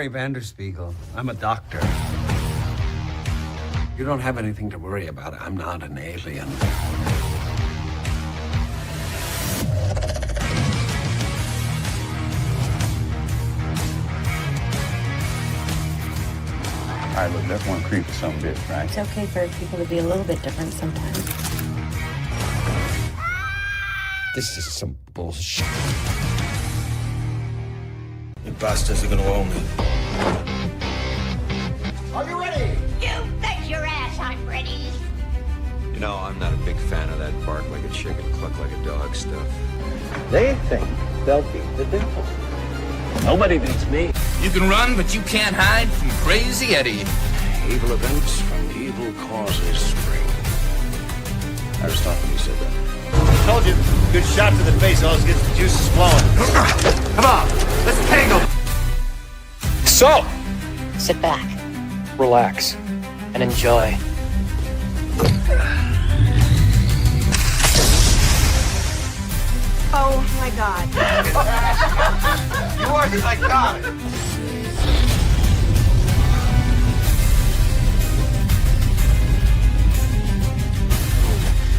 sorry, Vanderspiegel. I'm a doctor. You don't have anything to worry about. I'm not an alien. All right, look, that's one creep some bitch, right? It's okay for people to be a little bit different sometimes. This is some bullshit. You bastards are gonna own me. Are you ready? You bet your ass I'm ready. You know, I'm not a big fan of that bark like a chicken, cluck like a dog stuff. They think they'll beat the devil. Nobody beats me. You can run, but you can't hide from Crazy Eddie. Evil events from evil causes spring. Aristophanes said that. I told you, good shot to the face always gets the juices flowing. Come on, let's tango. So, Sit back. relax and enjoy. Oh my God. You are psychotic.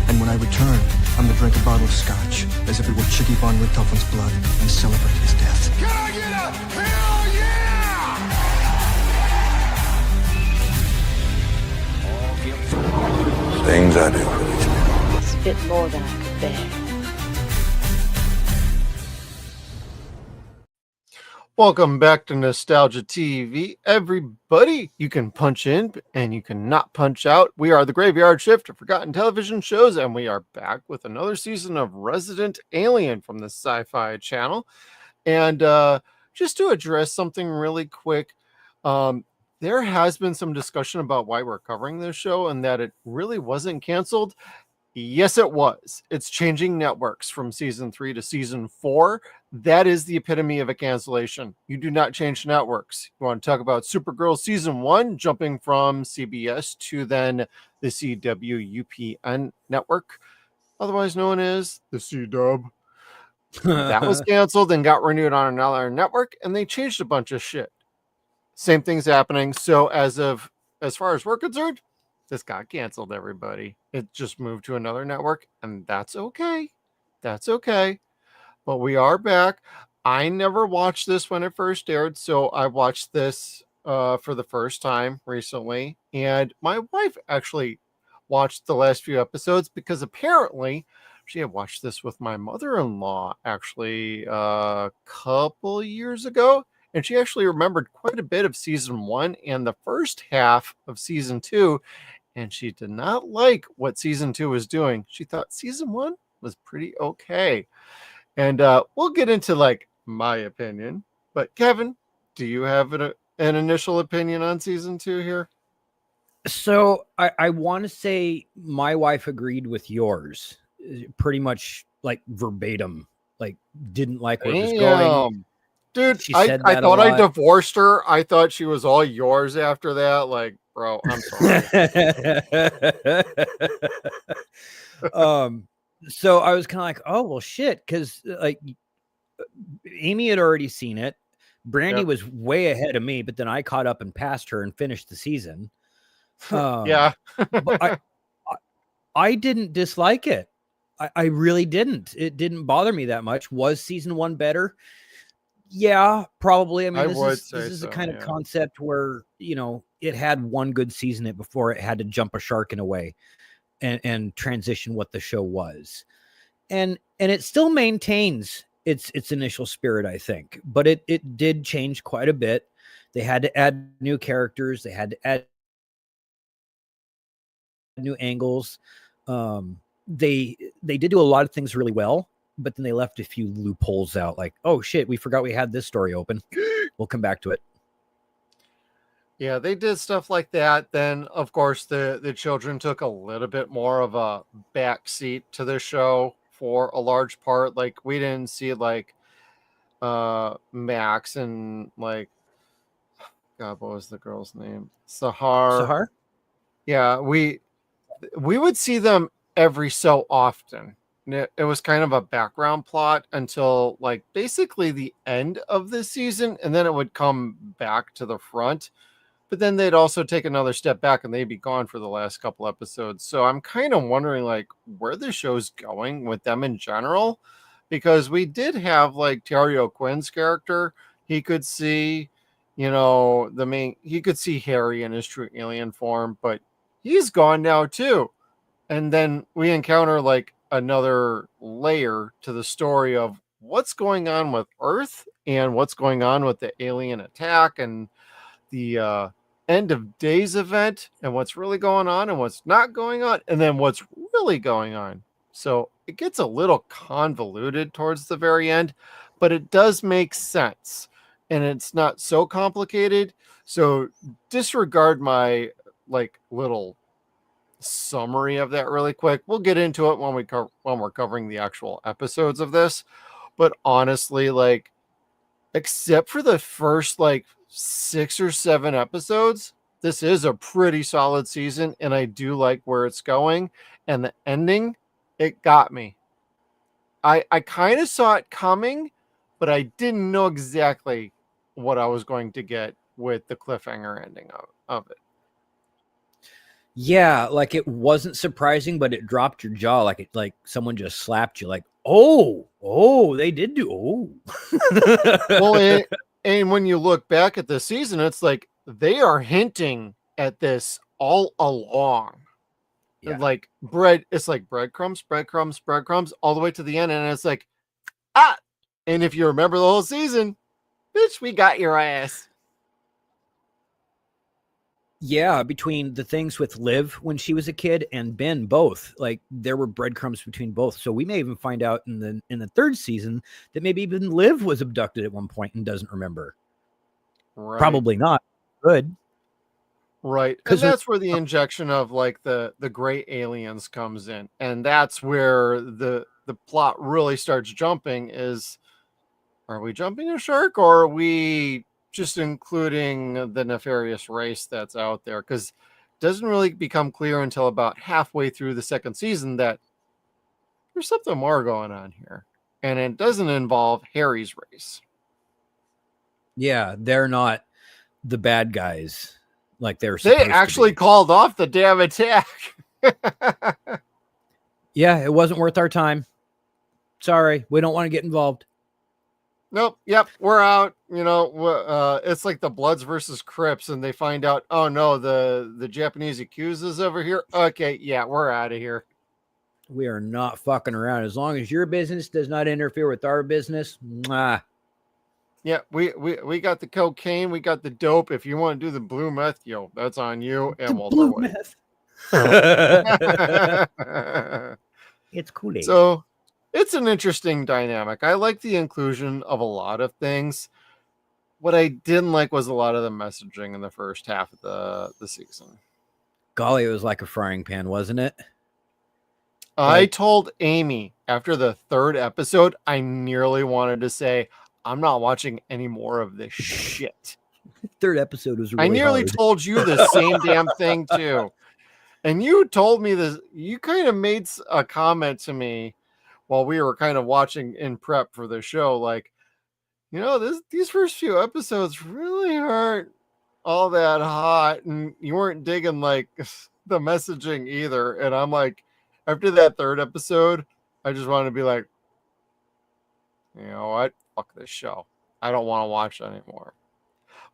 And when I return, I'm to drink a bottle of scotch, as if it were Chicky von Richthofen's blood, and celebrate his death. Can I get a hell yeah? Things I do for these people. It's a bit more than I could bear. Welcome back to Nostalgia TV, everybody. You can punch in and you can not punch out. We are the Graveyard Shift of Forgotten Television Shows, and we are back with another season of Resident Alien from the Sci-Fi Channel. And just to address something really quick, there has been some discussion about why we're covering this show and that it really wasn't canceled. Yes, it was. It's changing networks from season 3 to season 4. That is the epitome of a cancellation. You do not change networks. You want to talk about Supergirl season 1, jumping from CBS to then the CW network, otherwise known as the CW. That was canceled and got renewed on another network, and they changed a bunch of shit. Same thing's happening. So as far as we're concerned, this got canceled, everybody. It just moved to another network, and that's okay. That's okay. But we are back. I never watched this when it first aired, so I watched this for the first time recently. And my wife actually watched the last few episodes because apparently she had watched this with my mother-in-law actually a couple years ago. And she actually remembered quite a bit of season 1 and the first half of season 2. And she did not like what season 2 was doing. She thought season 1 was pretty okay. And we'll get into like my opinion. But Kevin, do you have an initial opinion on season 2 here? So I want to say my wife agreed with yours, pretty much like verbatim. Like didn't like where it was going. Dude, I thought I divorced her. I thought she was all yours after that. Like, bro, I'm sorry. So I was kind of like, oh, well, shit. Because like Amy had already seen it. Brandy was way ahead of me, but then I caught up and passed her and finished the season. Yeah. But I didn't dislike it. I really didn't. It didn't bother me that much. Was season 1 better? Yeah, probably. I mean, this is a kind of concept where, you know, it had one good season before it had to jump a shark in a way and transition what the show was. And it still maintains its initial spirit, I think, but it did change quite a bit. They had to add new characters. They had to add new angles. They did do a lot of things really well, but then they left a few loopholes out, like, oh shit, we forgot we had this story open. We'll come back to it. Yeah, they did stuff like that. Then, of course, the children took a little bit more of a backseat to the show for a large part. Like, we didn't see like Max and like, God, what was the girl's name? Sahar. Yeah, we would see them every so often. it was kind of a background plot until like basically the end of the season, and then it would come back to the front. But then they'd also take another step back and they'd be gone for the last couple episodes. So I'm kind of wondering like where the show's going with them in general, because we did have like Terry O'Quinn's character. He could see, he could see Harry in his true alien form, but he's gone now too. And then we encounter like another layer to the story of what's going on with Earth and what's going on with the alien attack and the end of days event and what's really going on and what's not going on and then what's really going on. So it gets a little convoluted towards the very end, but it does make sense and it's not so complicated. So disregard my like little summary of that really quick. We'll get into it when we're covering the actual episodes of this. But honestly, like except for the first like 6 or 7 episodes, this is a pretty solid season and I do like where it's going, and the ending, it got me. I kind of saw it coming, but I didn't know exactly what I was going to get with the cliffhanger ending of it. Yeah, like it wasn't surprising, but it dropped your jaw like someone just slapped you like, oh, they did do Well, and when you look back at the season, it's like they are hinting at this all along. Yeah. Like it's like breadcrumbs all the way to the end, and it's like, and if you remember the whole season, bitch, we got your ass. Yeah, between the things with Liv when she was a kid and Ben both, like there were breadcrumbs between both. So we may even find out in the 3rd season that maybe even Liv was abducted at one point and doesn't remember. Right. Probably not. Good. Right. Because that's where the injection of like the gray aliens comes in. And that's where the plot really starts jumping is, are we jumping a shark or are we just including the nefarious race that's out there? Because it doesn't really become clear until about halfway through the 2nd season that there's something more going on here. And it doesn't involve Harry's race. Yeah, they're not the bad guys like they actually called off the damn attack. Yeah, it wasn't worth our time. Sorry, we don't want to get involved. Nope. Yep. We're out. It's like the Bloods versus Crips, and they find out, oh no, the Japanese Yakuza's over here. Okay. Yeah. We're out of here. We are not fucking around. As long as your business does not interfere with our business. Mwah. Yeah. We got the cocaine. We got the dope. If you want to do the blue meth, that's on you. And we'll blue meth. It's Kool-Aid. So, it's an interesting dynamic. I like the inclusion of a lot of things. What I didn't like was a lot of the messaging in the first half of the season. Golly, it was like a frying pan, wasn't it? I told Amy after the 3rd episode, I nearly wanted to say, I'm not watching any more of this shit. 3rd episode was really I nearly hard. told you the same damn thing too. And you told me this, you kind of made a comment to me while we were kind of watching in prep for the show, like, these first few episodes really aren't all that hot, and you weren't digging like the messaging either. And I'm like, after that 3rd episode, I just wanted to be like, you know what? Fuck this show. I don't want to watch it anymore.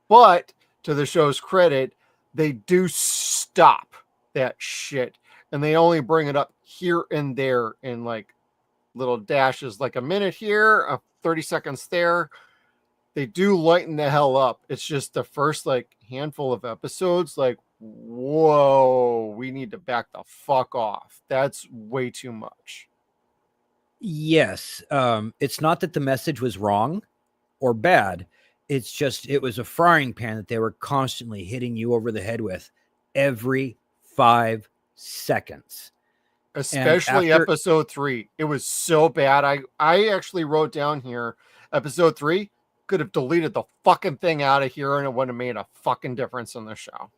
But to the show's credit, they do stop that shit, and they only bring it up here and there in like little dashes, like a minute here, 30 seconds there. They do lighten the hell up. It's just the first like handful of episodes, like, whoa, we need to back the fuck off. That's way too much. Yes. It's not that the message was wrong or bad. It's just, it was a frying pan that they were constantly hitting you over the head with every 5 seconds. Especially episode 3. It was so bad. I actually wrote down here, episode 3 could have deleted the fucking thing out of here and it wouldn't have made a fucking difference in the show.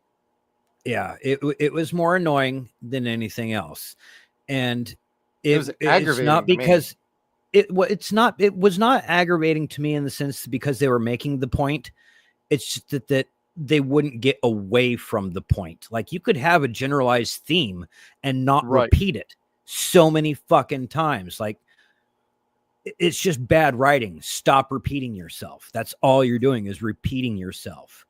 Yeah, it was more annoying than anything else. And It was aggravating. It's not because it was not aggravating to me in the sense because they were making the point. It's just that they wouldn't get away from the point. Like you could have a generalized theme and not repeat it so many fucking times. Like it's just bad writing. Stop repeating yourself. That's all you're doing is repeating yourself.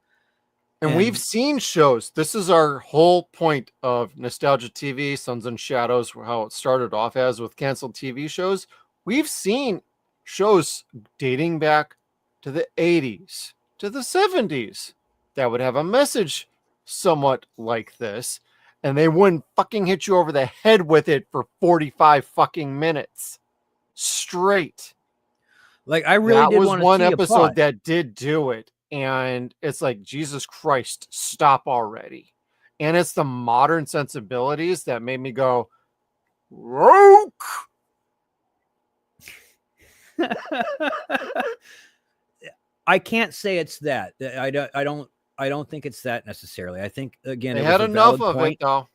And we've seen shows. This is our whole point of Nostalgia TV, Suns and Shadows, how it started off as with canceled TV shows. We've seen shows dating back to the 80s, to the 70s that would have a message somewhat like this, and they wouldn't fucking hit you over the head with it for 45 fucking minutes straight. Like I really did want to see one episode that did do it. And it's like, Jesus Christ, stop already. And it's the modern sensibilities that made me go, Roke. I can't say it's that. I don't think it's that necessarily. I think again, they had enough of it though.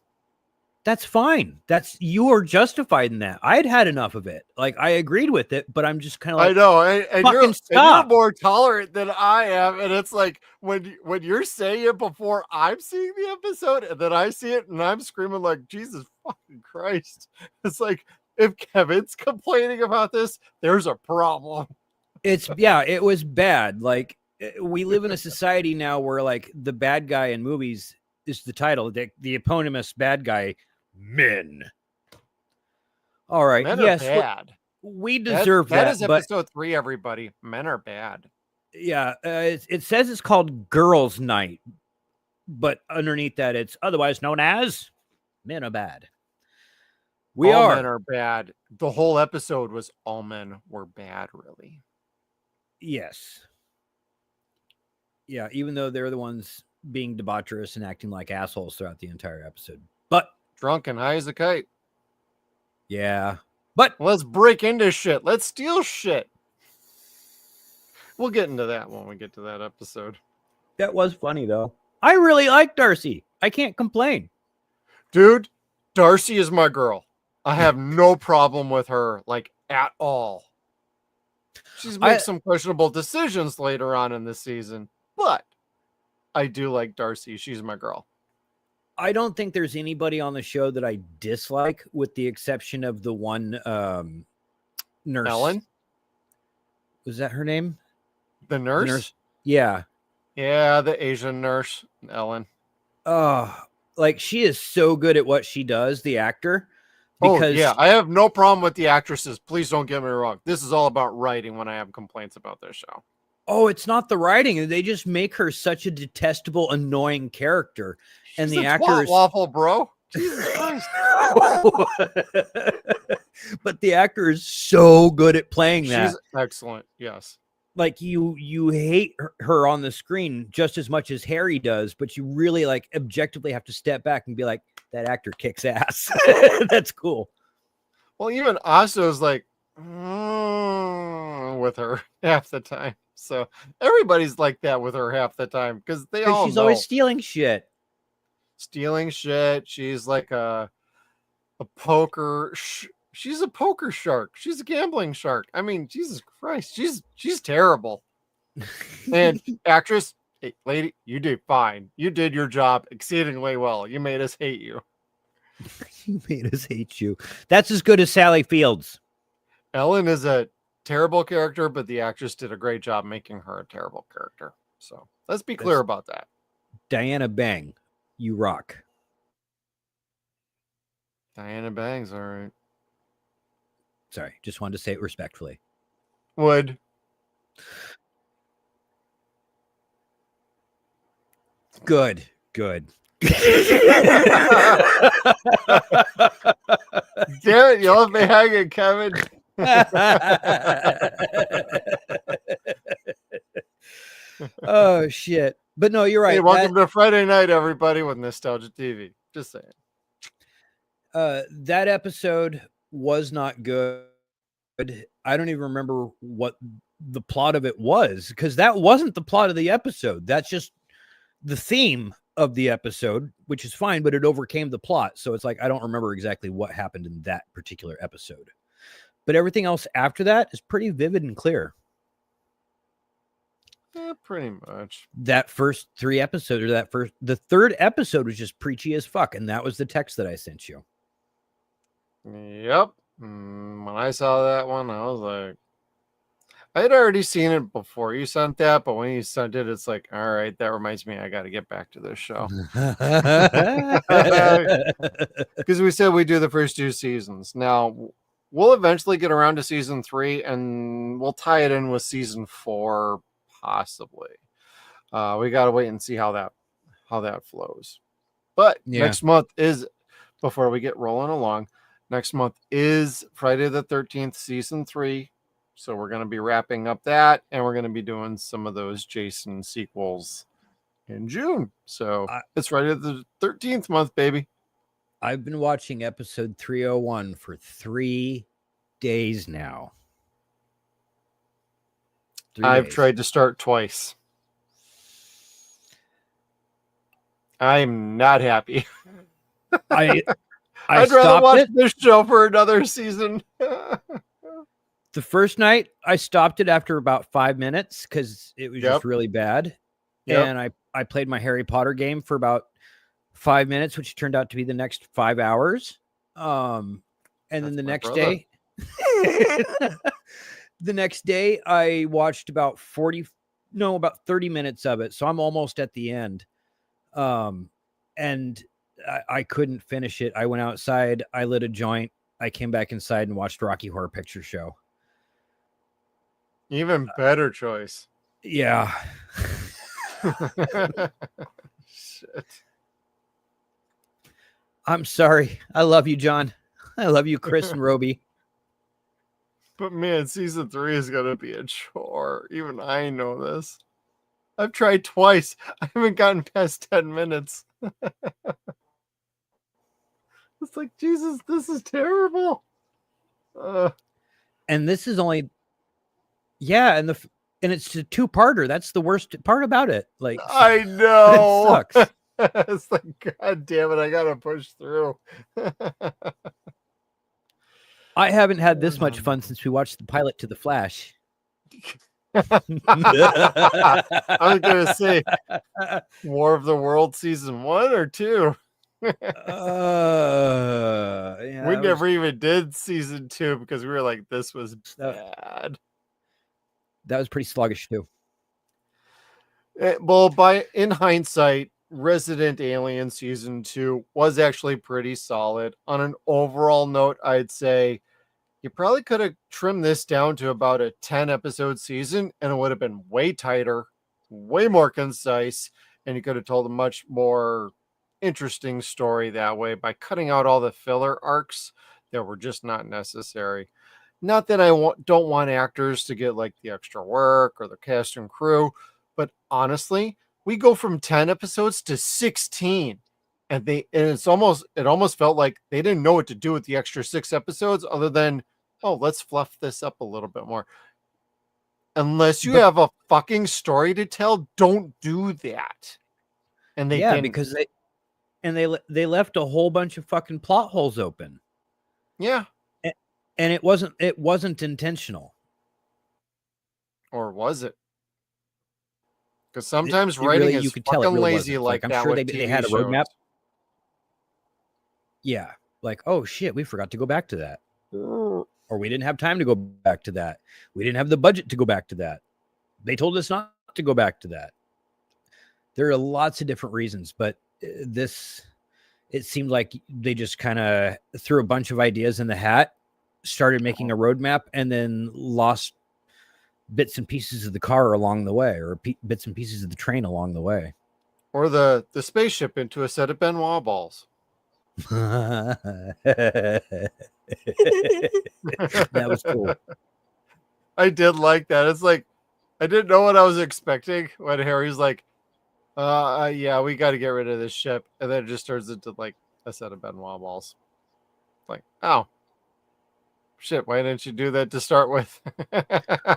That's fine. You are justified in that. I'd had enough of it. Like I agreed with it, but I'm just kind of like, I know, and you're more tolerant than I am. And it's like when you're saying it before I'm seeing the episode, and then I see it and I'm screaming like, Jesus fucking Christ. It's like if Kevin's complaining about this, there's a problem. It was bad. Like we live in a society now where like the bad guy in movies is the title, the eponymous bad guy. Men. All right. Men yes, are bad. We deserve that. That is episode 3, everybody. Men are bad. Yeah. It says it's called Girls' Night, but underneath that, it's otherwise known as Men Are Bad. All men are bad. The whole episode was all men were bad, really. Yes. Yeah. Even though they're the ones being debaucherous and acting like assholes throughout the entire episode. But drunk and high as a kite. Yeah. But let's break into shit. Let's steal shit. We'll get into that when we get to that episode. That was funny, though. I really like Darcy. I can't complain. Dude, Darcy is my girl. I have no problem with her, like, at all. She's made some questionable decisions later on in the season, but I do like Darcy. She's my girl. I don't think there's anybody on the show that I dislike, with the exception of the one nurse. Ellen? Was that her name? The nurse? Yeah. Yeah, the Asian nurse, Ellen. Like she is so good at what she does, the actor. Because yeah, I have no problem with the actresses. Please don't get me wrong. This is all about writing when I have complaints about this show. Oh, it's not the writing. They just make her such a detestable, annoying character. And the actor is waffle, bro. Jesus Christ. But the actor is so good at playing that. She's excellent. Yes. Like you hate her on the screen just as much as Harry does, but you really like objectively have to step back and be like, that actor kicks ass. That's cool. Well, even Aso's like with her half the time. So everybody's like that with her half the time because she's always stealing shit. She's like a poker. She's a poker shark. She's a gambling shark. I mean, Jesus Christ, she's terrible. And actress, hey, lady, you did fine. You did your job exceedingly well. You made us hate you. You made us hate you. That's as good as Sally Fields. Ellen is a terrible character, but the actress did a great job making her a terrible character. So let's be clear about that. Diana Bang, you rock. Diana Bang's all right. Sorry, just wanted to say it respectfully. Would. Good. Damn it, you left me hanging, Kevin. Oh, shit. But no, you're right. Hey, welcome to Friday night, everybody, with Nostalgia TV. Just saying. That episode was not good. I don't even remember what the plot of it was, because that wasn't the plot of the episode. That's just the theme of the episode, which is fine, but it overcame the plot. So it's like, I don't remember exactly what happened in that particular episode. But everything else after that is pretty vivid and clear. Yeah, pretty much. That first 3 episodes, or the third episode was just preachy as fuck. And that was the text that I sent you. Yep. When I saw that one, I was like, I had already seen it before you sent that, but when you sent it, it's like, all right, that reminds me, I got to get back to this show. Because we said we do the first 2 seasons. Now, we'll eventually get around to season 3, and we'll tie it in with season 4, possibly. We got to wait and see how that flows. But next month is, before we get rolling along, next month is Friday the 13th, season 3. So we're going to be wrapping up that, and we're going to be doing some of those Jason sequels in June. So it's Friday the 13th month, baby. I've been watching episode 301 for 3 days now. I've tried to start twice. I'm not happy. I'd rather watch this show for another season. The first night, I stopped it after about 5 minutes because it was just really bad. And I played my Harry Potter game for about 5 minutes, which turned out to be the next 5 hours. And then the next day, I watched about 30 minutes of it. So I'm almost at the end. And I couldn't finish it. I went outside, I lit a joint, I came back inside and watched Rocky Horror Picture Show. Even better choice. Yeah. Shit. I'm sorry. I love you, John. I love you, Chris and Roby. But man, season 3 is going to be a chore. Even I know this. I've tried twice. I haven't gotten past 10 minutes. It's like, Jesus, this is terrible. And this is only... Yeah, and it's a 2-parter. That's the worst part about it. Like, I know. It sucks. It's like, God damn it, I gotta push through. I haven't had this much fun since we watched the pilot to The Flash. I was gonna say War of the World season 1 or 2. We never even did season 2 because we were like, this was bad. That was pretty sluggish too. Well, in hindsight, Resident Alien season 2 was actually pretty solid. On an overall note, I'd say you probably could have trimmed this down to about a 10 episode season, and it would have been way tighter, way more concise, and you could have told a much more interesting story that way by cutting out all the filler arcs that were just not necessary. Not that I don't want actors to get like the extra work or the cast and crew, but honestly, we go from 10 episodes to 16, and it almost felt like they didn't know what to do with the extra 6 episodes other than, oh, let's fluff this up a little bit more. Unless you have a fucking story to tell, don't do that. And they didn't. Because they left a whole bunch of fucking plot holes open. Yeah. And it wasn't intentional. Or was it? Because sometimes writing really, is you could tell fucking it really lazy like I'm that. sure with they TV had a shows. roadmap. Yeah. Like, oh shit, we forgot to go back to that. Or we didn't have time to go back to that. We didn't have the budget to go back to that. They told us not to go back to that. There are lots of different reasons, but it seemed like they just kind of threw a bunch of ideas in the hat, started making a roadmap, and then lost bits and pieces of the car along the way, or bits and pieces of the train along the way. Or the spaceship into a set of Benoit balls. That was cool. I did like that. It's like, I didn't know what I was expecting when Harry's like, yeah, we got to get rid of this ship. And then it just turns into like a set of Benoit balls. Like, oh, shit, why didn't you do that to start with?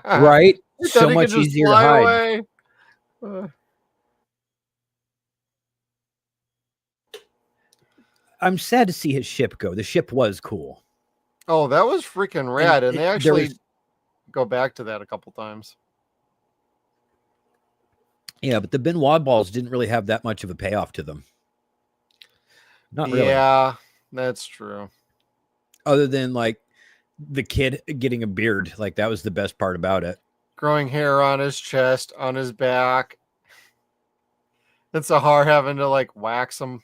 Right? So much easier to hide. I'm sad to see his ship go. The ship was cool. Oh, that was freaking rad. And they actually go back to that a couple times. Yeah, but the Benoit balls didn't really have that much of a payoff to them. Not really. Yeah, that's true. Other than like the kid getting a beard, like that was the best part about it. Growing hair on his chest, on his back. And Sahar having to like wax him.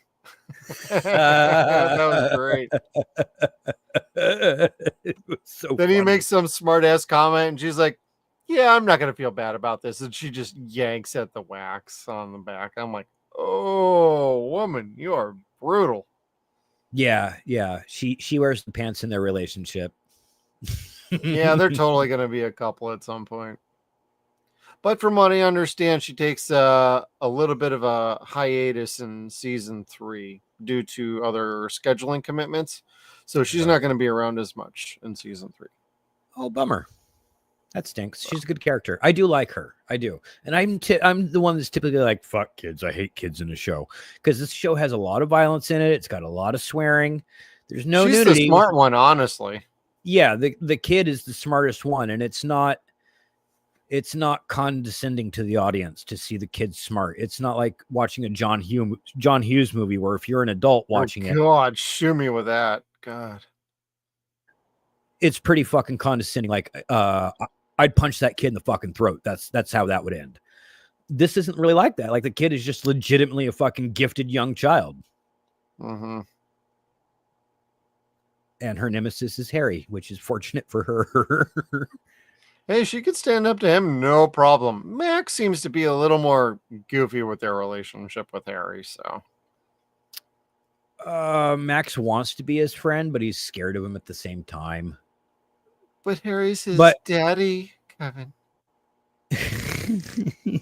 That was great. It was so then funny. he makes some smart ass comment and she's like, yeah, I'm not gonna feel bad about this. And she just yanks at the wax on the back. I'm like, oh, woman, you are brutal. Yeah. She wears the pants in their relationship. Yeah, they're totally gonna be a couple at some point. But from what I understand, she takes a little bit of a hiatus in season 3 due to other scheduling commitments. So she's not going to be around as much in season 3. Oh, bummer. That stinks. She's a good character. I do like her. I do. And I'm the one that's typically like, fuck kids. I hate kids in a show. Because this show has a lot of violence in it. It's got a lot of swearing. There's no nudity. She's the smart one, honestly. Yeah, the kid is the smartest one. And it's not condescending to the audience to see the kid smart. It's not like watching a John Hughes movie where if you're an adult watching it. God, shoot me with that. God. It's pretty fucking condescending. Like, I'd punch that kid in the fucking throat. That's how that would end. This isn't really like that. Like the kid is just legitimately a fucking gifted young child. Mm-hmm. And her nemesis is Harry, which is fortunate for her. Hey, she could stand up to him, no problem. Max seems to be a little more goofy with their relationship with Harry, so. Max wants to be his friend, but he's scared of him at the same time. But Harry's his daddy, Kevin.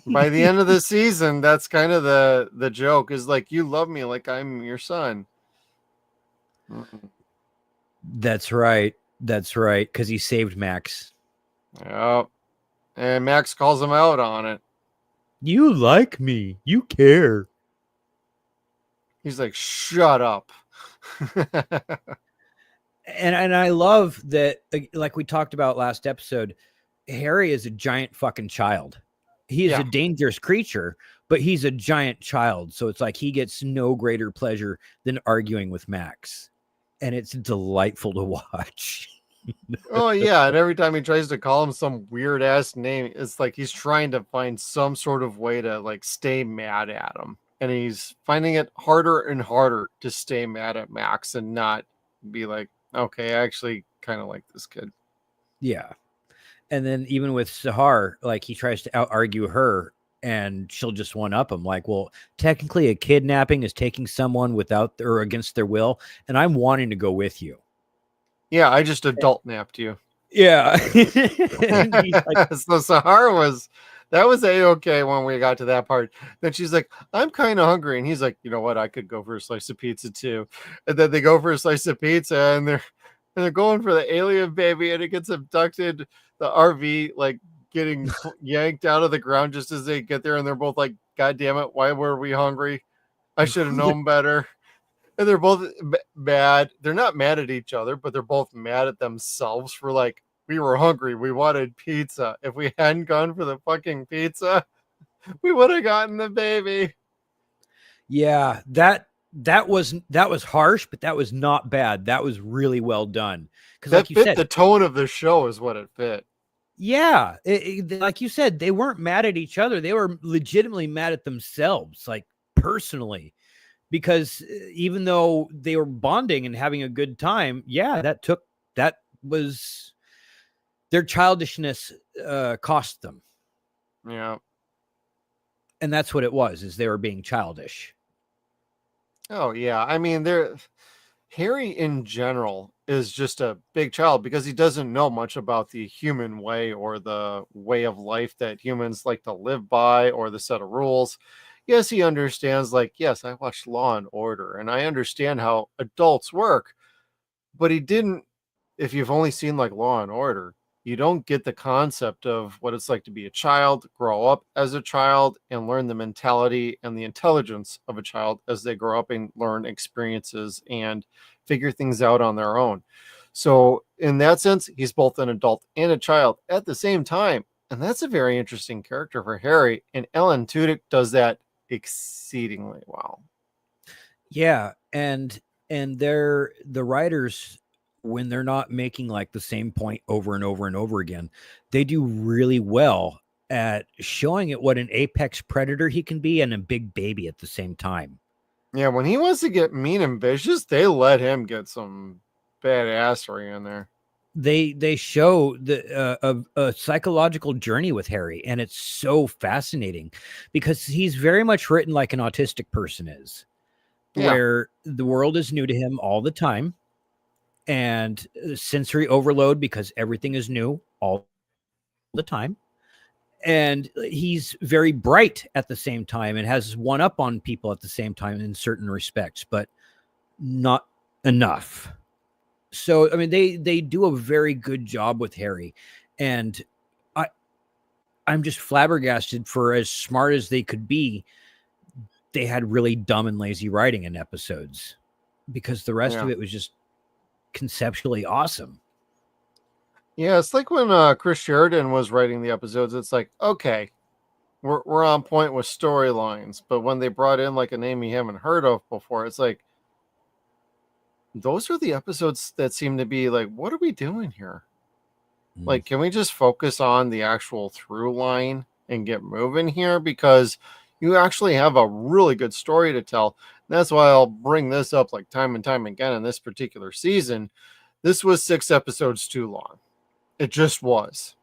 By the end of the season, that's kind of the joke, is like, you love me like I'm your son. That's right. Because he saved Max. Yep. And Max calls him out on it. You like me. You care. He's like, shut up. And I love that, like we talked about last episode, Harry is a giant fucking child. He is a dangerous creature, but he's a giant child. So it's like he gets no greater pleasure than arguing with Max. And it's delightful to watch. Oh yeah, and every time he tries to call him some weird ass name, it's like he's trying to find some sort of way to like stay mad at him, and he's finding it harder and harder to stay mad at Max and not be like, okay, I actually kind of like this kid. Yeah. And then even with Sahar, like he tries to out argue her and she'll just one up him like, well, technically a kidnapping is taking someone without or against their will, and I'm wanting to go with you. Yeah, I just adult napped you. Yeah. So Sahar that was a-okay when we got to that part. Then she's like, I'm kind of hungry. And he's like, you know what? I could go for a slice of pizza too. And then they go for a slice of pizza and they're going for the alien baby and it gets abducted. The RV like getting yanked out of the ground just as they get there. And they're both like, God damn it. Why were we hungry? I should have known better. And they're both mad. They're not mad at each other, but they're both mad at themselves for like, we were hungry. We wanted pizza. If we hadn't gone for the fucking pizza, we would have gotten the baby. Yeah, that was harsh, but that was not bad. That was really well done. Because that like you fit said, the tone of the show is what it fit. Yeah, like you said, they weren't mad at each other. They were legitimately mad at themselves, like personally. Because even though they were bonding and having a good time, yeah, that was their childishness cost them. Yeah. And that's what it was, is they were being childish. Oh yeah. I mean, Harry in general is just a big child because he doesn't know much about the human way or the way of life that humans like to live by or the set of rules. Yes, he understands, like, yes, I watched Law and Order and I understand how adults work, but he didn't, if you've only seen like Law and Order, you don't get the concept of what it's like to be a child, grow up as a child, and learn the mentality and the intelligence of a child as they grow up and learn experiences and figure things out on their own. So in that sense, he's both an adult and a child at the same time. And that's a very interesting character for Harry. And Ellen Tudyk does that exceedingly well. Yeah. And they're the writers, when they're not making like the same point over and over and over again, they do really well at showing it what an apex predator he can be and a big baby at the same time. Yeah, when he wants to get mean and vicious, they let him get some badassery in there. They show a psychological journey with Harry, and it's so fascinating because he's very much written like an autistic person is, where the world is new to him all the time, and sensory overload because everything is new all the time. And he's very bright at the same time and has one up on people at the same time in certain respects, but not enough. So, I mean, they do a very good job with Harry, and I'm just flabbergasted. For as smart as they could be, they had really dumb and lazy writing in episodes, because the rest of it was just conceptually awesome. Yeah, it's like when Chris Sheridan was writing the episodes, it's like, okay, we're on point with storylines, but when they brought in like a name you haven't heard of before, it's like, those are the episodes that seem to be like, what are we doing here? Like, can we just focus on the actual through line and get moving here? Because you actually have a really good story to tell. And that's why I'll bring this up like time and time again in this particular season. This was 6 episodes too long. It just was.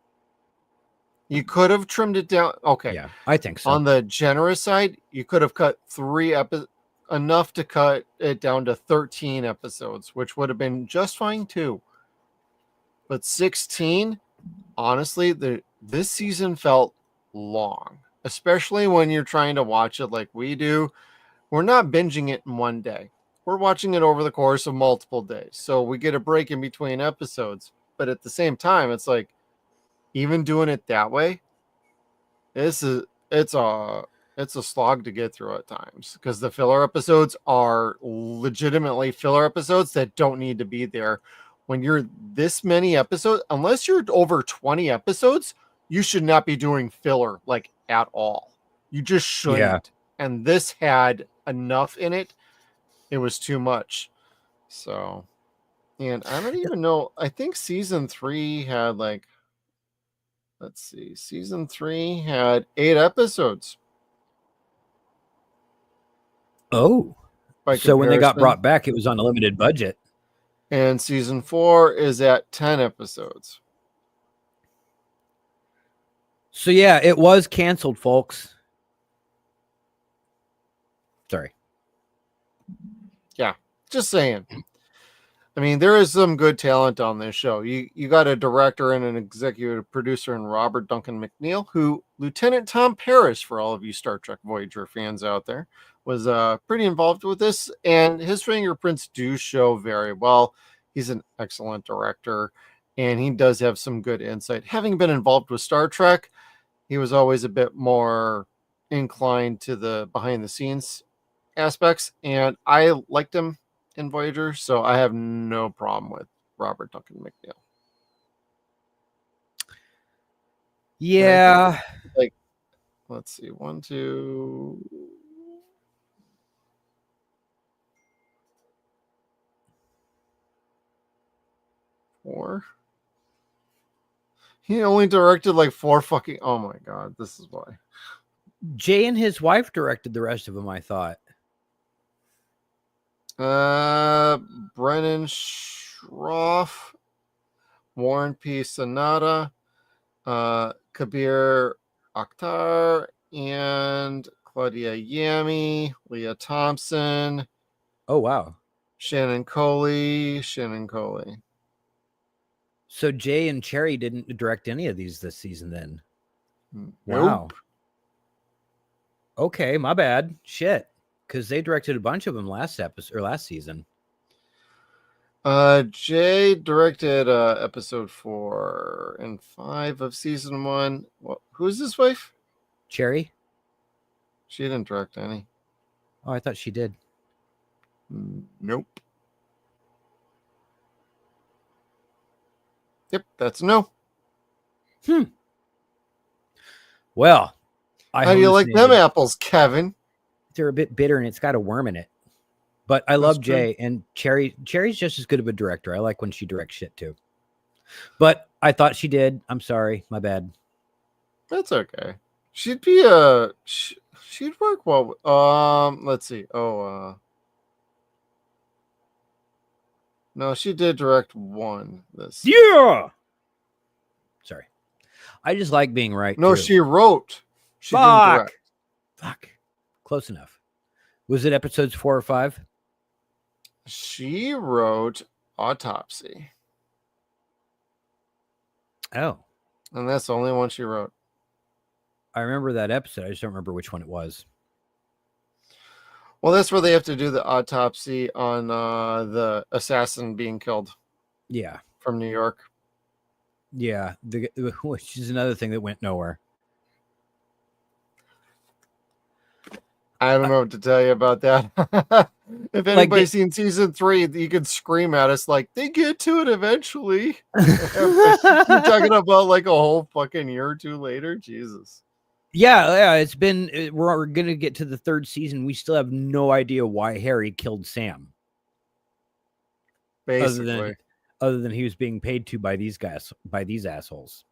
You could have trimmed it down. Okay. Yeah, I think so. On the generous side, you could have cut 3 episodes, enough to cut it down to 13 episodes, which would have been just fine too. But 16, honestly, this season felt long, especially when you're trying to watch it like we do. We're not binging it in one day. We're watching it over the course of multiple days. So we get a break in between episodes. But at the same time, it's like, even doing it that way, it's a slog to get through at times, because the filler episodes are legitimately filler episodes that don't need to be there. When you're this many episodes, unless you're over 20 episodes, you should not be doing filler like at all. You just shouldn't. Yeah. And this had enough in it. It was too much. So, and I don't even know. I think season 3 had like, let's see, season 3 had 8 episodes. Oh, so when they got brought back, it was on a limited budget. And season 4 is at 10 episodes. So yeah, it was canceled, folks. Sorry. Yeah, just saying. I mean, there is some good talent on this show. You got a director and an executive producer in Robert Duncan McNeil, who Lieutenant Tom Paris, for all of you Star Trek Voyager fans out there, was pretty involved with this, and his fingerprints do show very well. He's an excellent director, and he does have some good insight. Having been involved with Star Trek, he was always a bit more inclined to the behind-the-scenes aspects, and I liked him in Voyager, so I have no problem with Robert Duncan McNeil. Yeah. Like, let's see, 1, 2... 4. He only directed like 4 fucking. Oh my god, this is why. Jay and his wife directed the rest of them, I thought. Brennan Schroff, Warren P. Sonata, Kabir Akhtar, and Claudia Yami, Leah Thompson. Oh wow. Shannon Coley. So Jay and Cherry didn't direct any of these this season then? Nope. Wow. Okay, my bad. Shit. Because they directed a bunch of them last episode or last season. Jay directed episode 4 and 5 of season 1. Who's his wife? Cherry? She didn't direct any. Oh, I thought she did. Nope. Yep, that's no. Well, how do you like them apples, Kevin? They're a bit bitter and it's got a worm in it. But I love Jay, and Cherry's just as good of a director. I like when she directs shit too. But I thought she did. I'm sorry. My bad. That's okay. She'd be she'd work well. Let's see. No, she did direct one. Yeah. Sorry. I just like being right. No, too. she wrote. She didn't direct. Fuck. Close enough. Was it episodes 4 or 5? She wrote Autopsy. Oh. And that's the only one she wrote. I remember that episode. I just don't remember which one it was. Well, that's where they have to do the autopsy on the assassin being killed. Yeah. From New York. Yeah. Which is another thing that went nowhere. I don't know what to tell you about that. If anybody's seen season 3, you could scream at us like, they get to it eventually. You're talking about like a whole fucking year or two later. Jesus. Yeah. It's been, we're going to get to the 3rd season. We still have no idea why Harry killed Sam. Basically. Other than he was being paid to by these guys, by these assholes.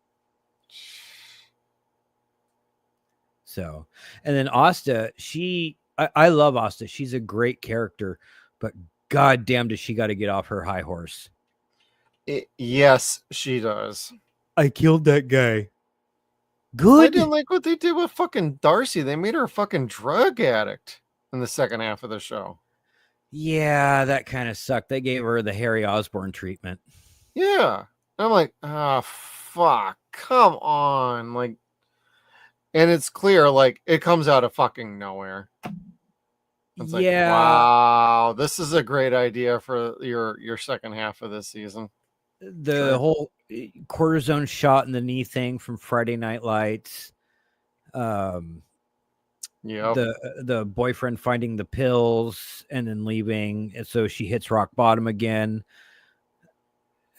So, and then Asta, I love Asta. She's a great character, but goddamn, does she got to get off her high horse? Yes, she does. I killed that guy. Good. I didn't like what they did with fucking Darcy. They made her a fucking drug addict in the second half of the show. Yeah, that kind of sucked. They gave her the Harry Osborn treatment. Yeah. I'm like, fuck. Come on. Like, and it's clear, like, it comes out of fucking nowhere. It's like, wow, this is a great idea for your second half of this season. The whole cortisone shot in the knee thing from Friday Night Lights. Yeah. The boyfriend finding the pills and then leaving, and so she hits rock bottom again.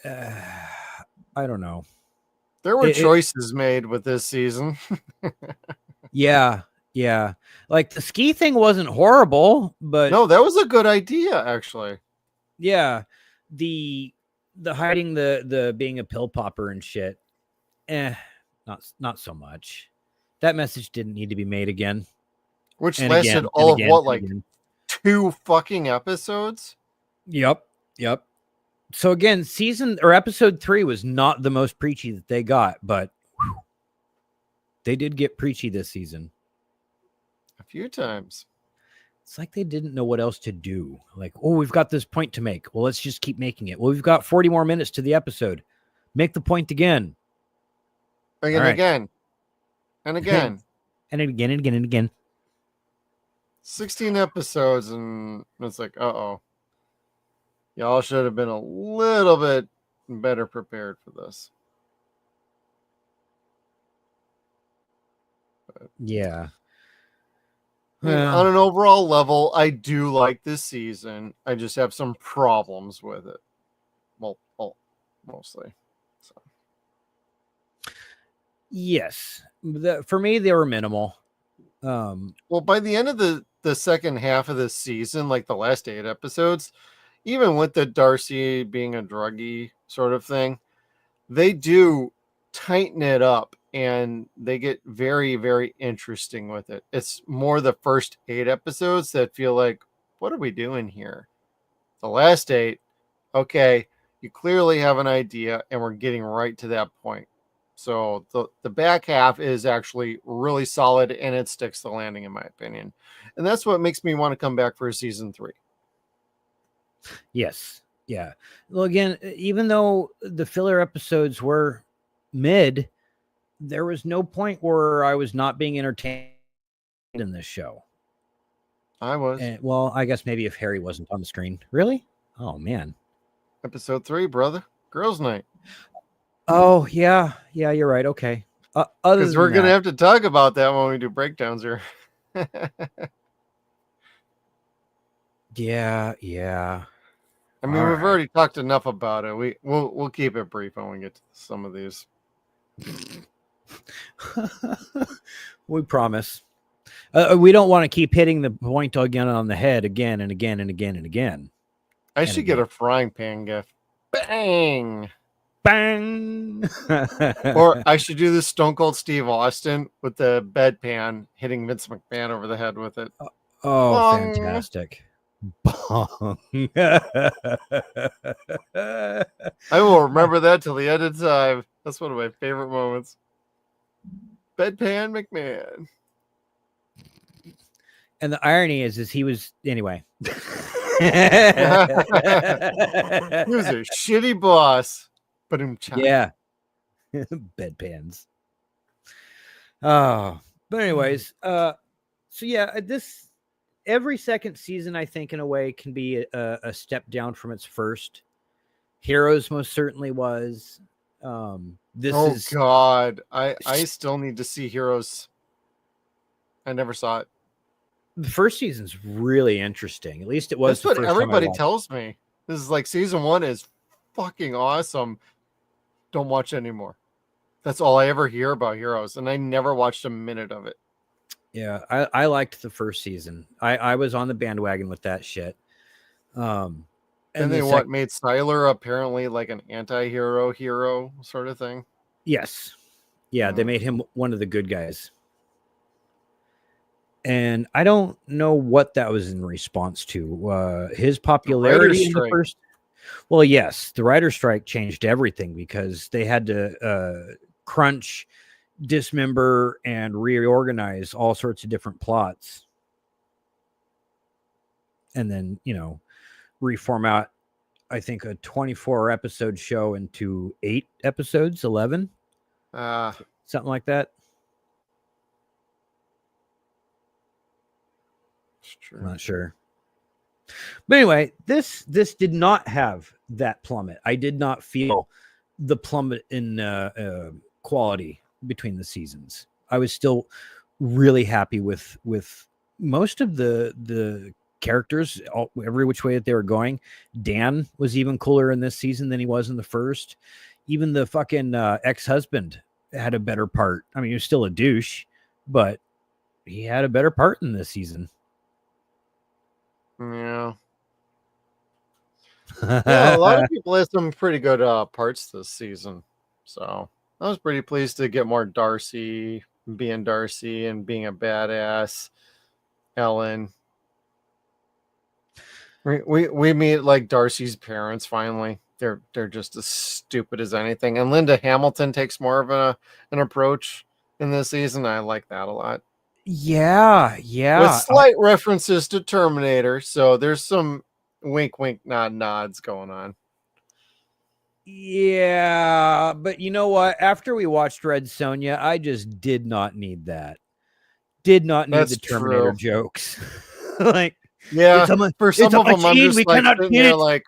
I don't know. There were choices made with this season. Yeah. Like the ski thing wasn't horrible, but no, that was a good idea, actually. Yeah. The hiding the being a pill popper and shit. Not so much. That message didn't need to be made again. Which lasted all of what, like 2 fucking episodes? Yep. So again, episode 3 was not the most preachy that they got, but they did get preachy this season. A few times. It's like they didn't know what else to do. Like, oh, we've got this point to make. Well, let's just keep making it. Well, we've got 40 more minutes to the episode. Make the point again. Again. And again. And again and again and again. 16 episodes, and it's like, uh-oh. Y'all should have been a little bit better prepared for this. But, yeah. On an overall level, I do like this season. I just have some problems with it. Well, mostly. So. Yes. For me, they were minimal. Well, by the end of the second half of this season, like the last 8 episodes, even with the Darcy being a druggie sort of thing, they do tighten it up and they get very, very interesting with it. It's more the first 8 episodes that feel like, what are we doing here? The last 8, okay, you clearly have an idea and we're getting right to that point. So the back half is actually really solid and it sticks the landing, in my opinion. And that's what makes me want to come back for season 3. Yes. Yeah. Well, again, even though the filler episodes were mid, there was no point where I was not being entertained in this show. I was. Well, I guess maybe if Harry wasn't on the screen. Really? Oh, man. Episode 3, brother. Girls' night. Oh, yeah. Yeah, you're right. Okay. Other Because than we're going to that, have to talk about that when we do breakdowns here. yeah. I mean, All we've right. already talked enough about it. We'll keep it brief when we get to some of these. We promise. We don't want to keep hitting the point again on the head again and again and again and again. I should get a frying pan gift. Bang! Bang! Or I should do this Stone Cold Steve Austin with the bedpan hitting Vince McMahon over the head with it. Oh, Bong. fantastic. Bong. I will remember that till the end of time. That's one of my favorite moments. Bedpan McMahon. And the irony is he was anyway. He was a shitty boss. But yeah. Bedpans. Oh, but anyways, so yeah, this every second season, I think, in a way, can be a step down from its first. Heroes most certainly was. God, I still need to see Heroes. I never saw it. The first season's really interesting. At least it was. That's what everybody tells me. This is like season 1 is fucking awesome. Don't watch anymore. That's all I ever hear about Heroes, and I never watched a minute of it. Yeah, I liked the first season. I was on the bandwagon with that shit. And they made Styler apparently like an anti-hero hero sort of thing. Yes. Yeah, they made him one of the good guys. And I don't know what that was in response to. His popularity in the first. Well, yes, the writer's strike changed everything because they had to crunch, dismember, and reorganize all sorts of different plots. And then, reform out, I think, a 24 episode show into 8 episodes, 11, something like that. I'm not sure. But anyway, this did not have that plummet. I did not feel the plummet in quality between the seasons. I was still really happy with most of the characters, every which way that they were going. Dan was even cooler in this season than he was in the first. Even the fucking ex-husband had a better part. I mean, he was still a douche, but he had a better part in this season. Yeah. Yeah, a lot of people had some pretty good parts this season. So I was pretty pleased to get more Darcy being Darcy and being a badass. Ellen. We meet like Darcy's parents finally. They're just as stupid as anything. And Linda Hamilton takes more of an approach in this season. I like that a lot. Yeah. With slight references to Terminator, so there's some wink, nod, nods going on. Yeah, but you know what? After we watched Red Sonja, I just did not need that. Did not need the Terminator jokes. Like, yeah, for some of them, I'm just we like cannot sitting there like,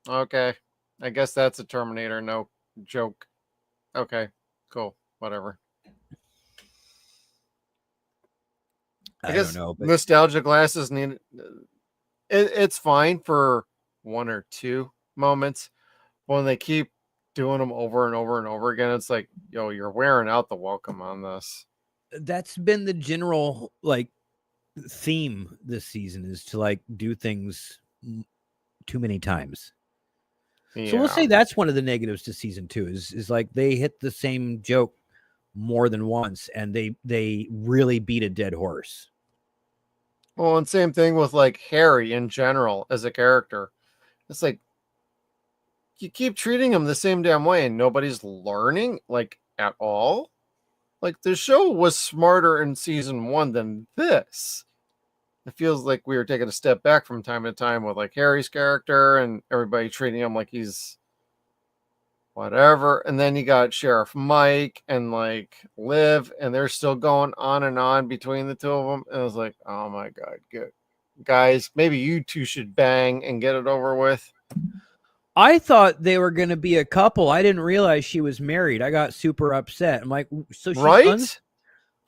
okay, I guess that's a Terminator no joke. Okay, cool, whatever. I guess don't know, but nostalgia glasses need. It's fine for one or two moments. When they keep doing them over and over and over again, it's like, yo, you're wearing out the welcome on this. That's been the general like theme this season, is to like do things too many times. Yeah. So we'll say that's one of the negatives to season 2 is like they hit the same joke more than once, and they really beat a dead horse. Well, and same thing with like Harry in general as a character. It's like you keep treating him the same damn way and nobody's learning like at all. Like the show was smarter in season 1 than this. It feels like we were taking a step back from time to time with like Harry's character and everybody treating him like he's whatever. And then you got Sheriff Mike and like Liv, and they're still going on and on between the two of them. And I was like, oh my God, good guys, maybe you two should bang and get it over with. I thought they were going to be a couple. I didn't realize she was married. I got super upset. I'm like, so she's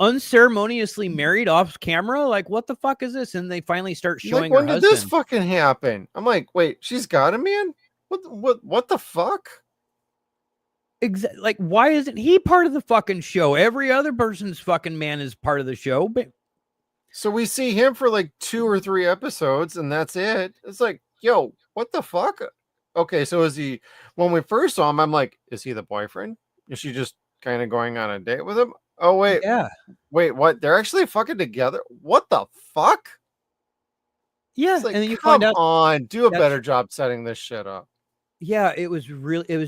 unceremoniously married off camera? Like, what the fuck is this? And they finally start showing her husband. When did this fucking happen? I'm like, wait, she's got a man? What the fuck? Like, why isn't he part of the fucking show? Every other person's fucking man is part of the show. But so we see him for like 2 or 3 episodes, and that's it. It's like, yo, what the fuck? Okay, so is he? When we first saw him, I'm like, is he the boyfriend? Is she just kind of going on a date with him? Oh wait, yeah. Wait, what? They're actually fucking together? What the fuck? Yeah, like, and then you find out. Do a better job setting this shit up. Yeah, it was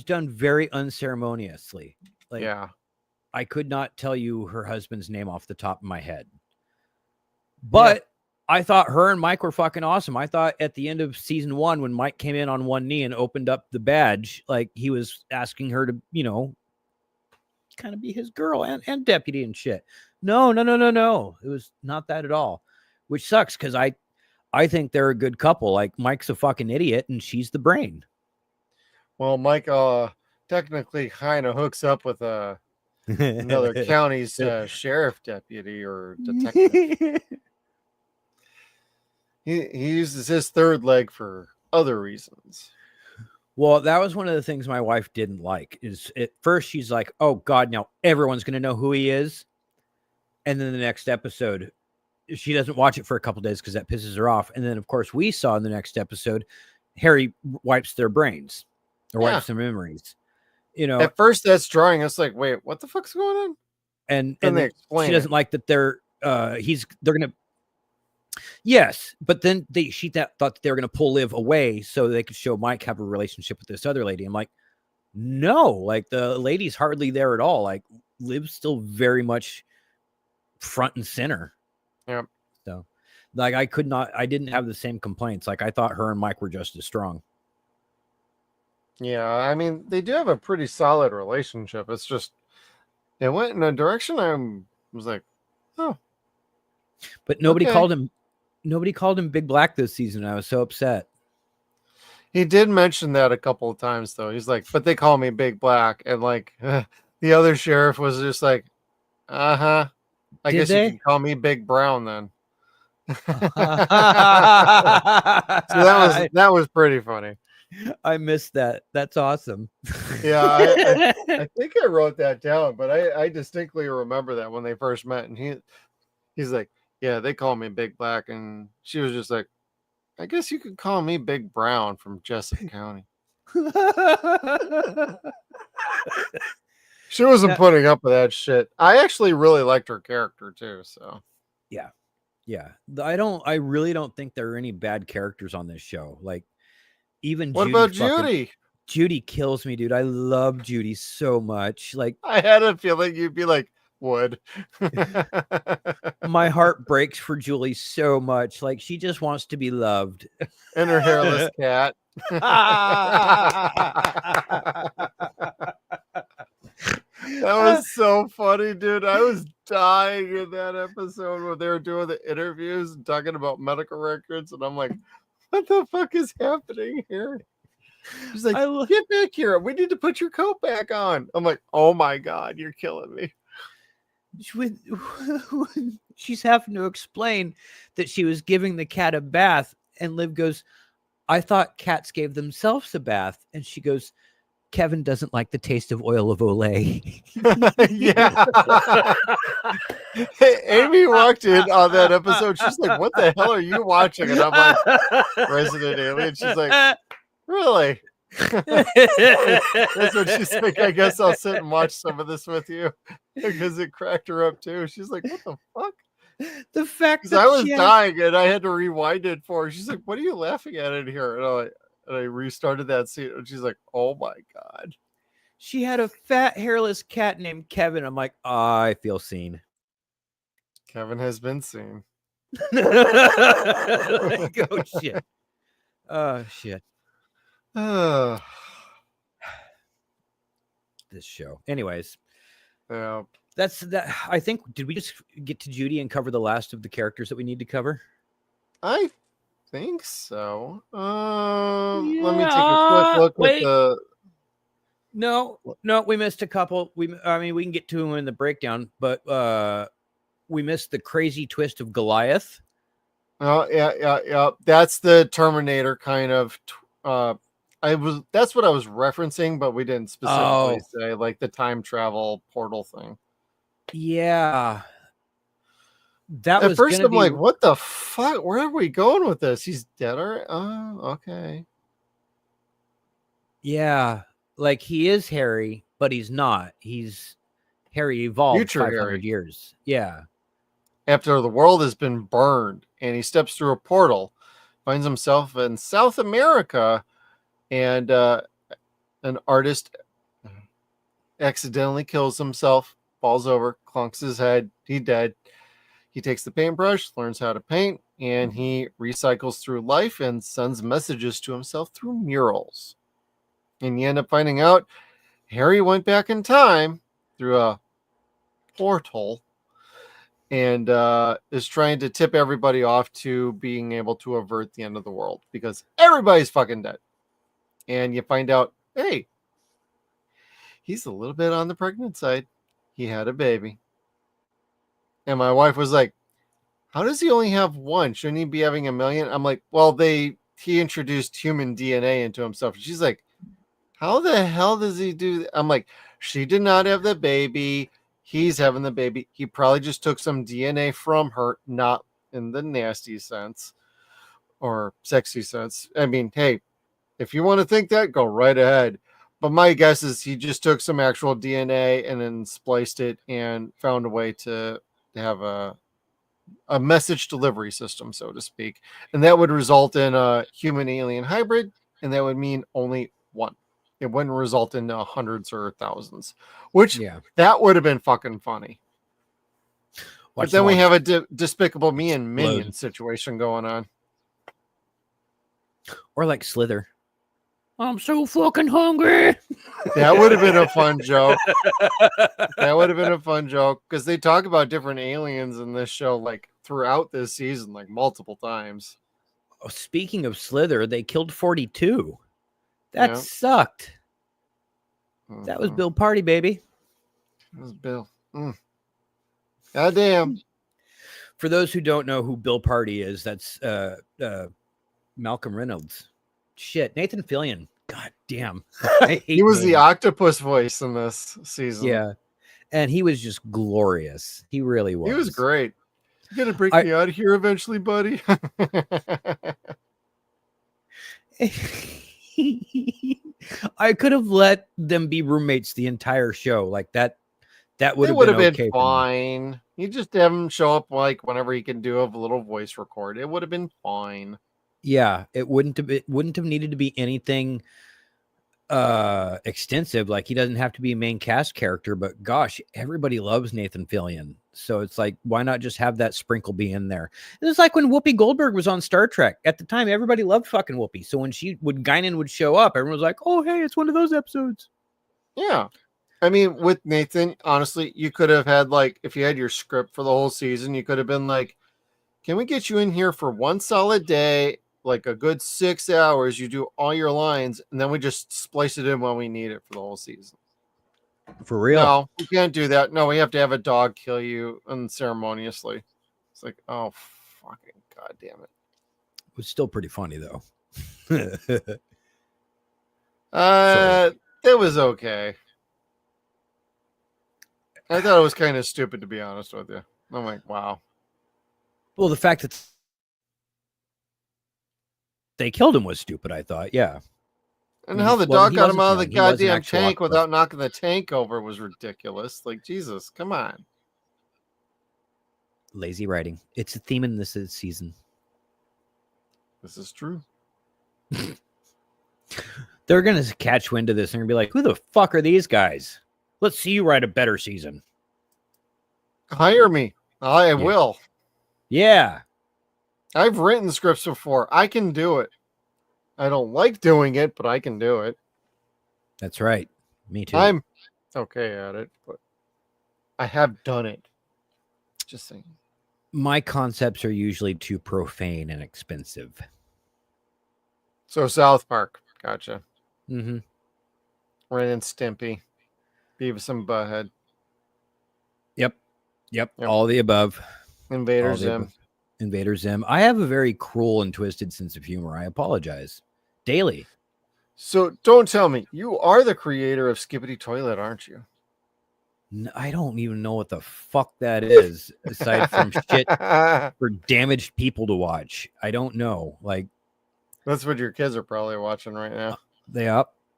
done very unceremoniously. Like, yeah, I could not tell you her husband's name off the top of my head, but I thought her and Mike were fucking awesome. I thought at the end of season 1, when Mike came in on one knee and opened up the badge, like he was asking her to, kind of be his girl and deputy and shit. No. It was not that at all, which sucks because I think they're a good couple. Like, Mike's a fucking idiot and she's the brain. Well, Mike technically kind of hooks up with another county's sheriff deputy or detective. He uses his third leg for other reasons. Well, that was one of the things my wife didn't like. Is at first she's like, "Oh God, now everyone's going to know who he is," and then the next episode, she doesn't watch it for a couple days because that pisses her off. And then, of course, we saw in the next episode, Harry wipes their brains or wipes their memories. At first that's drawing us like, wait, what the fuck's going on? And they explain she doesn't like that they're gonna. Yes, but then she thought that they were going to pull Liv away so they could show Mike have a relationship with this other lady. I'm like, no, like the lady's hardly there at all. Like, Liv's still very much front and center. Yeah. So, like, I didn't have the same complaints. Like, I thought her and Mike were just as strong. Yeah, I mean, they do have a pretty solid relationship. It's just it went in a direction I was like, oh. But nobody called him Big Black this season. I was so upset. He did mention that a couple of times, though. He's like, but they call me Big Black. And like the other sheriff was just like, I guess you can call me Big Brown then. So that was pretty funny. I missed that. That's awesome. Yeah, I think I wrote that down, but I distinctly remember that when they first met, and he's like, yeah, they call me Big Black, and she was just like, I guess you could call me Big Brown from Jessup County. She wasn't putting up with that shit. I actually really liked her character too. So yeah. I really don't think there are any bad characters on this show. Like, even what about Judy? Judy kills me, dude. I love Judy so much. Like, I had a feeling you'd be like, would. My heart breaks for Julie so much. Like, she just wants to be loved. And her hairless cat. That was so funny, dude. I was dying in that episode when they were doing the interviews and talking about medical records, and I'm like, what the fuck is happening here? She's like, get back here. We need to put your coat back on. I'm like, oh my God, you're killing me. She's having to explain that she was giving the cat a bath, and Liv goes, I thought cats gave themselves a bath. And she goes, Kevin doesn't like the taste of oil of Olay. Yeah. Hey, Amy walked in on that episode. She's like, what the hell are you watching? And I'm like, Resident Alien. She's like, really? That's what she's like. I guess I'll sit and watch some of this with you, because it cracked her up too. She's like, what the fuck? The fact that I was dying and I had to rewind it for her. She's like, what are you laughing at in here? And I restarted that scene, and she's like, oh my God. She had a fat hairless cat named Kevin. I'm like, I feel seen. Kevin has been seen. Like, oh shit. Oh shit. This show. Anyways. Yeah. That's that. I think, did we just get to Judy and cover the last of the characters that we need to cover? I think so. Let me take a quick look at the. No, we missed a couple. We can get to them in the breakdown, but we missed the crazy twist of Goliath. Oh yeah. That's the Terminator kind of. That's what I was referencing, but we didn't specifically say like the time travel portal thing. Yeah. That At first, I'm like, what the fuck? Where are we going with this? He's dead, already? Oh, okay. Yeah, like he is Harry, but he's not. He's Harry evolved Future 500 Harry. years. Yeah. After the world has been burned, and he steps through a portal, finds himself in South America, and an artist accidentally kills himself, falls over, clunks his head. He's dead. He takes the paintbrush, learns how to paint, and he recycles through life and sends messages to himself through murals. And you end up finding out Harry went back in time through a portal and is trying to tip everybody off to being able to avert the end of the world because everybody's fucking dead. And you find out, hey, he's a little bit on the pregnant side. He had a baby. And my wife was like, how does he only have one? Shouldn't he be having a million? I'm like, well, he introduced human DNA into himself. She's like, how the hell does he do that? I'm like, she did not have the baby. He's having the baby. He probably just took some DNA from her, not in the nasty sense or sexy sense. I mean, hey, if you want to think that, go right ahead. But my guess is he just took some actual DNA and then spliced it and found a way to have a message delivery system, so to speak. And that would result in a human alien hybrid. And that would mean only one. It wouldn't result in hundreds or thousands, which that would have been fucking funny. But then we have a Despicable Me and Minion situation going on. Or like Slither. I'm so fucking hungry. That would have been a fun joke. That would have been a fun joke because they talk about different aliens in this show like throughout this season, like multiple times. Oh, speaking of Slither, they killed 42. That sucked. That was Bill Party, baby. That was Bill. God damn. For those who don't know who Bill Party is, that's Malcolm Reynolds. Shit, Nathan Fillion. God damn. He was the octopus voice in this season. Yeah. And he was just glorious. He really was. He was great. You're going to break me out of here eventually, buddy. I could have let them be roommates the entire show. Like that would have been okay fine. You just have him show up like whenever he can do a little voice record. It would have been fine. Yeah, it wouldn't have needed to be anything extensive. Like he doesn't have to be a main cast character, but gosh, everybody loves Nathan Fillion. So it's like, why not just have that sprinkle be in there? It was like when Whoopi Goldberg was on Star Trek. At the time, everybody loved fucking Whoopi. So when Guinan would show up, everyone was like, oh, hey, it's one of those episodes. Yeah. I mean, with Nathan, honestly, you could have had like, if you had your script for the whole season, you could have been like, can we get you in here for one solid day? Like a good 6 hours, you do all your lines, and then we just splice it in when we need it for the whole season. For real? No, we can't do that. No, we have to have a dog kill you unceremoniously. It's like, oh, fucking goddamn it. It was still pretty funny, though. It was okay. I thought it was kind of stupid, to be honest with you. I'm like, wow. Well, the fact that they killed him was stupid, I thought. Yeah. And how the dog got him out of the goddamn tank without knocking the tank over was ridiculous. Like, Jesus, come on. Lazy writing. It's a theme in this season. This is true. They're going to catch wind of this and be like, who the fuck are these guys? Let's see you write a better season. Hire me. I will. Yeah. I've written scripts before. I can do it. I don't like doing it, but I can do it. That's right. Me too. I'm okay at it, but I have done it. Just saying. My concepts are usually too profane and expensive. So South Park. Gotcha. Mm-hmm. Ren and Stimpy. Beavis and Butthead. Yep. All the above. Invader Zim. Invader Zim. I have a very cruel and twisted sense of humor. I apologize. Daily. So don't tell me, you are the creator of Skippity Toilet, aren't you? I don't even know what the fuck that is, aside from shit for damaged people to watch. I don't know. Like, that's what your kids are probably watching right now.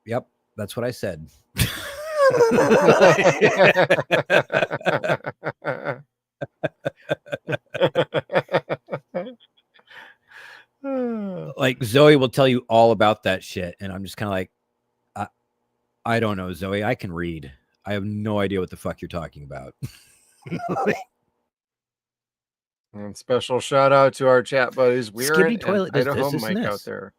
Yep. That's what I said. Like Zoe will tell you all about that shit, and I'm just kind of like, I don't know, Zoe. I can read. I have no idea what the fuck you're talking about. And special shout out to our chat buddies. We're Skippy in Toilet Idaho does this Mike and out this. there.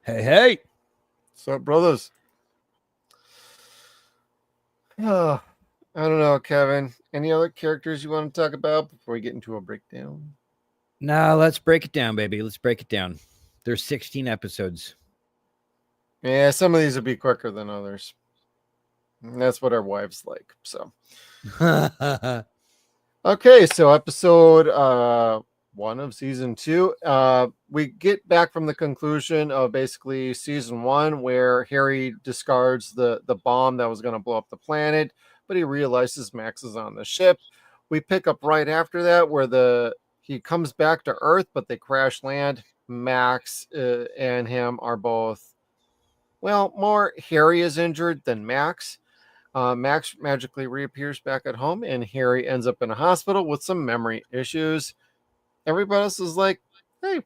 Hey. What's up, brothers? Oh, I don't know, Kevin. Any other characters you want to talk about before we get into a breakdown? No, let's break it down, baby. Let's break it down. There's 16 episodes. Yeah, some of these will be quicker than others. And that's what our wives like. So, okay, so episode 1 of season 2. We get back from the conclusion of basically season 1, where Harry discards the bomb that was going to blow up the planet, but he realizes Max is on the ship. We pick up right after that, where he comes back to Earth, but they crash land. Max and him are both, well, more Harry is injured than Max. Max magically reappears back at home, and Harry ends up in a hospital with some memory issues. Everybody else is like, hey,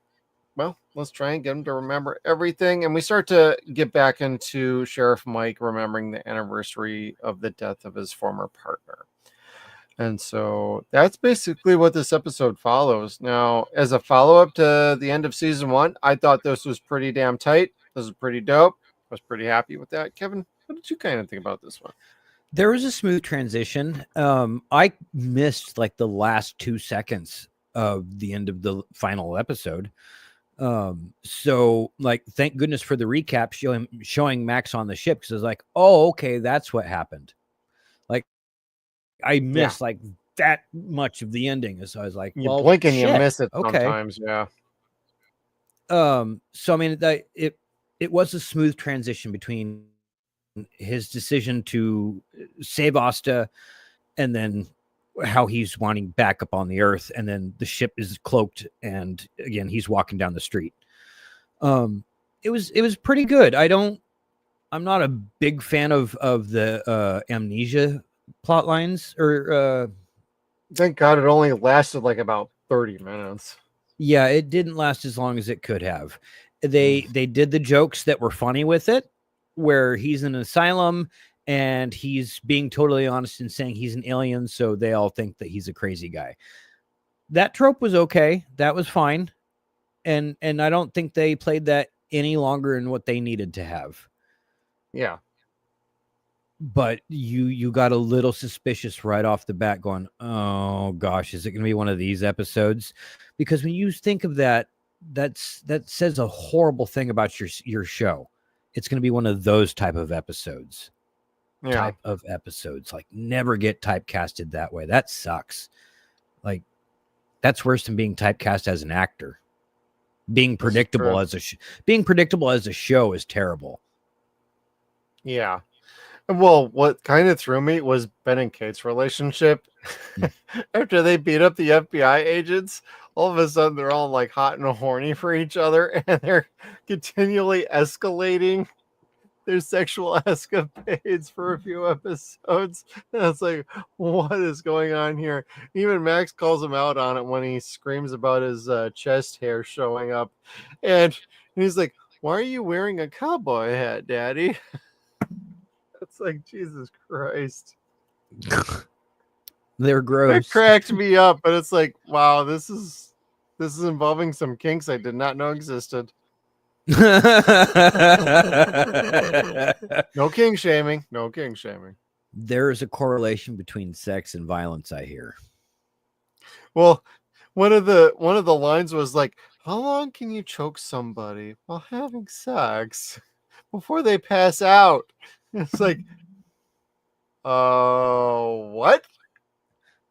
well, let's try and get him to remember everything. And we start to get back into Sheriff Mike remembering the anniversary of the death of his former partner. And so that's basically what this episode follows. Now, as a follow-up to the end of season 1, I thought this was pretty damn tight. This was pretty dope. I was pretty happy with that. Kevin, what did you kind of think about this one? There was a smooth transition. I missed like the last 2 seconds of the end of the final episode. So like, thank goodness for the recap showing Max on the ship, because I was like, oh, okay, that's what happened. Like, I missed like that much of the ending. So I was like, you blink and you miss it sometimes. Yeah. So I mean, it was a smooth transition between his decision to save Asta, and then how he's wanting back up on the Earth, and then the ship is cloaked, and again he's walking down the street. It was pretty good. I'm not a big fan of the amnesia plot lines, or thank God it only lasted like about 30 minutes. Yeah, it didn't last as long as it could have. They did the jokes that were funny with it, where he's in an asylum and he's being totally honest and saying he's an alien, so they all think that he's a crazy guy. That trope was okay. That was fine. And I don't think they played that any longer than what they needed to have. Yeah. But you got a little suspicious right off the bat, going, oh gosh, is it going to be one of these episodes? Because when you think of that says a horrible thing about your show. It's going to be one of those type of episodes. Yeah. Like, never get typecasted that way. That sucks. Like, that's worse than being typecast as an actor. Being predictable as a show is terrible. Yeah. Well, what kind of threw me was Ben and Kate's relationship. After they beat up the FBI agents, all of a sudden they're all like hot and horny for each other, and they're continually escalating their sexual escapades for a few episodes. And it's like, what is going on here? Even Max calls him out on it when he screams about his chest hair showing up. And he's like, why are you wearing a cowboy hat, Daddy? It's like, Jesus Christ. They're gross. It cracked me up, but it's like, wow, this is involving some kinks I did not know existed. No king shaming. No king shaming. There is a correlation between sex and violence, I hear. Well, one of the lines was like, how long can you choke somebody while having sex before they pass out? It's like, what?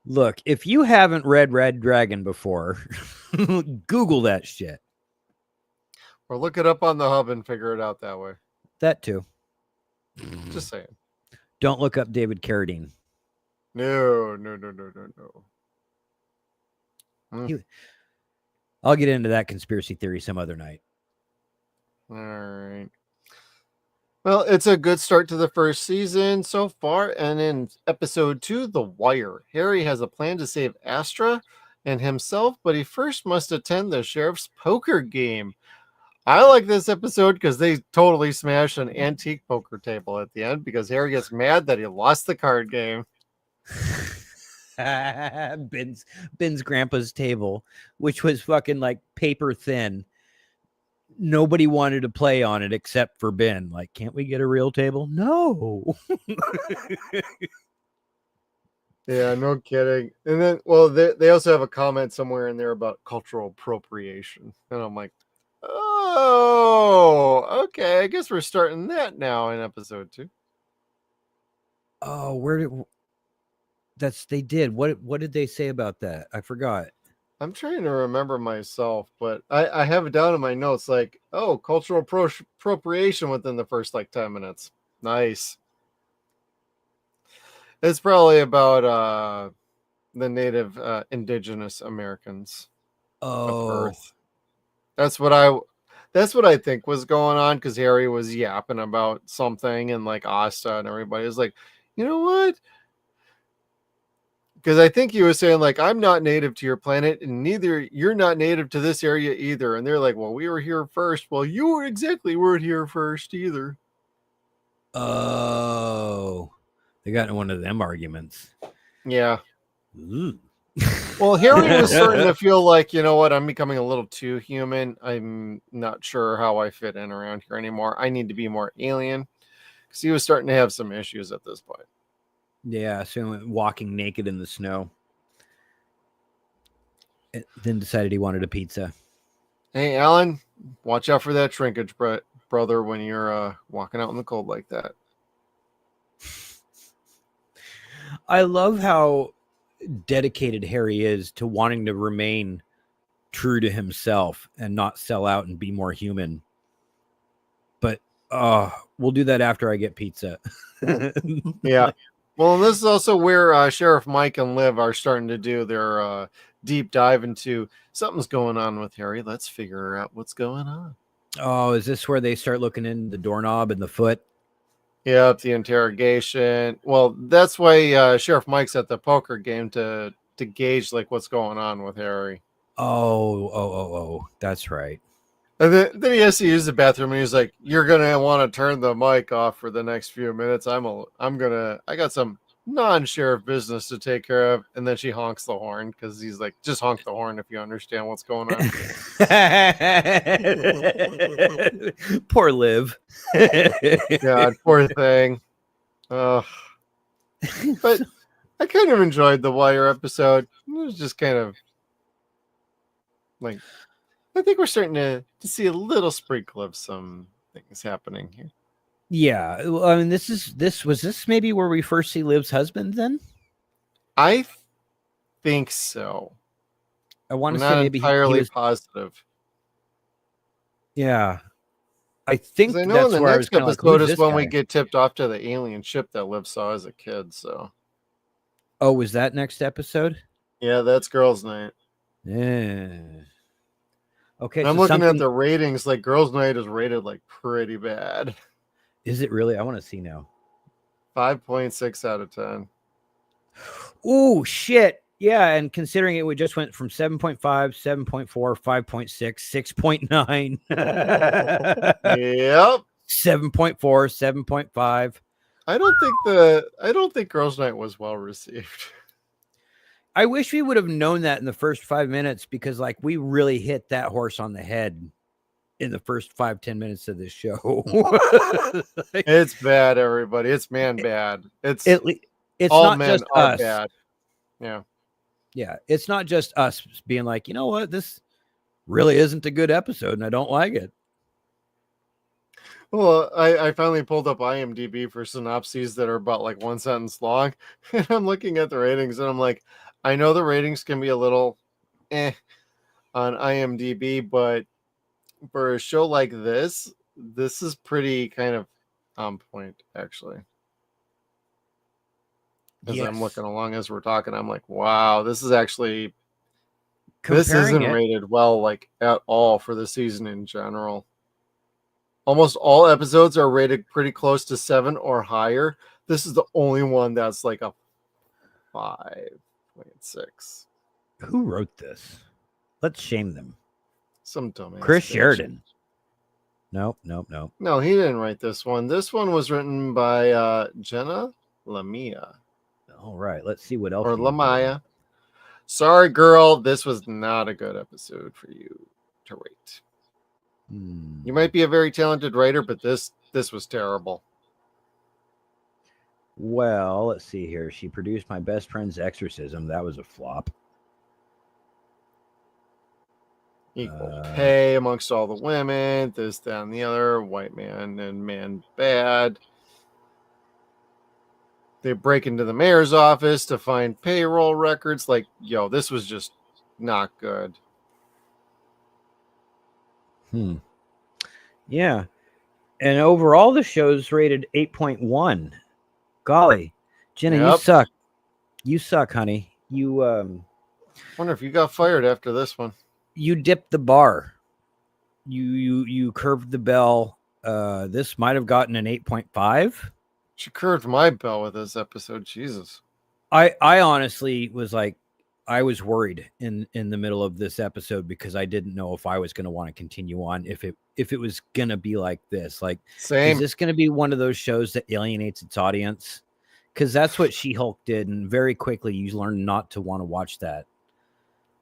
Look, if you haven't read Red Dragon before, Google that shit. Or look it up on the hub and figure it out that way. That too. Just saying. Don't look up David Carradine. No. I'll get into that conspiracy theory some other night. All right. Well, it's a good start to the first season so far. And in episode 2, The Wire, Harry has a plan to save Astra and himself, but he first must attend the sheriff's poker game. I like this episode because they totally smash an antique poker table at the end because Harry gets mad that he lost the card game. Ben's grandpa's table, which was fucking like paper thin. Nobody wanted to play on it except for Ben. Like, can't we get a real table? No. Yeah, no kidding. And then, well, they also have a comment somewhere in there about cultural appropriation. And I'm like, oh, okay. I guess we're starting that now in episode 2. Oh, they did. What did they say about that? I forgot. I'm trying to remember myself, but I have it down in my notes like, oh, cultural appropriation within the first like 10 minutes. Nice. It's probably about the native indigenous Americans of Earth. That's what I think was going on because Harry was yapping about something and like Asta and everybody was like, you know what? Because I think he was saying, like, I'm not native to your planet, and you're not native to this area either. And they're like, well, we were here first. Well, you weren't here first either. Oh, they got in one of them arguments. Yeah. Well, Harry was starting to feel like, you know what, I'm becoming a little too human. I'm not sure how I fit in around here anymore. I need to be more alien. Because he was starting to have some issues at this point. Yeah, so he went walking naked in the snow. And then decided he wanted a pizza. Hey, Alan, watch out for that shrinkage, brother, when you're walking out in the cold like that. I love how dedicated Harry is to wanting to remain true to himself and not sell out and be more human. But we'll do that after I get pizza. Yeah. Well, this is also where Sheriff Mike and Liv are starting to do their deep dive into something's going on with Harry. Let's figure out what's going on. Oh, is this where they start looking in the doorknob and the foot? Yeah, the interrogation. Well, that's why Sheriff Mike's at the poker game to gauge like what's going on with Harry. Oh, that's right. And then he has to use the bathroom, and he's like, "You're gonna want to turn the mic off for the next few minutes. I got some non-sheriff business to take care of." And then she honks the horn because he's like, "Just honk the horn if you understand what's going on." Poor Liv. God, poor thing. But I kind of enjoyed the Wire episode. It was just kind of like, I think we're starting to see a little sprinkle of some things happening here. Yeah, I mean, was this maybe where we first see Liv's husband? Then I think so. I want to say maybe entirely he was positive. Yeah, I think I know that's in the where next I was episode like, is when we get tipped off to the alien ship that Liv saw as a kid. So, oh, was that next episode? Yeah, that's Girls' Night. Yeah. Okay, and I'm looking at the ratings. Like Girls' Night is rated like pretty bad. Is it really? I want to see now. 5.6 out of 10. Oh shit! Yeah, and considering it, we just went from 7.5, 7.4, 5.6, 6.9. Yep. 7.4, 7.5. I don't think Girls' Night was well received. I wish we would have known that in the first 5 minutes because, like, we really hit that horse on the head in the first 5-10 minutes of this show. It's bad, everybody. It's man bad. It's all not men just are bad. Yeah. Yeah, it's not just us being like, you know what, really isn't a good episode and I don't like it. Well, I finally pulled up IMDb for synopses that are about like one sentence long. And I'm looking at the ratings and I'm like, I know the ratings can be a little on IMDb, but for a show like this is pretty kind of on point, actually. As I'm looking along as we're talking, I'm like, wow, this is actually this isn't rated well, like at all for the season in general. Almost all episodes are rated pretty close to 7 or higher. This is the only one that's like a 5.6. Who wrote this? Let's shame them. Some dumbass. Chris Sheridan. Nope. No, he didn't write this one. This one was written by Jenna Lamia. All right, let's see what else. Or Lamaya. Sorry, girl. This was not a good episode for you to rate. You might be a very talented writer, but this was terrible. Well, let's see here. She produced My Best Friend's Exorcism. That was a flop. Equal pay amongst all the women. This, that, and the other. White man and man bad. They break into the mayor's office to find payroll records. Like, yo, this was just not good. Yeah. And overall, the show's rated 8.1. Golly. Jenna, you suck. You suck, honey. You, wonder if you got fired after this one. You dipped the bar. You curved the bell. This might have gotten an 8.5. She curved my bell with this episode. Jesus. I honestly was like, I was worried in the middle of this episode because I didn't know if I was going to want to continue on, if it was going to be like this. Like, same. Is this going to be one of those shows that alienates its audience? Because that's what She-Hulk did, and very quickly you learn not to want to watch that.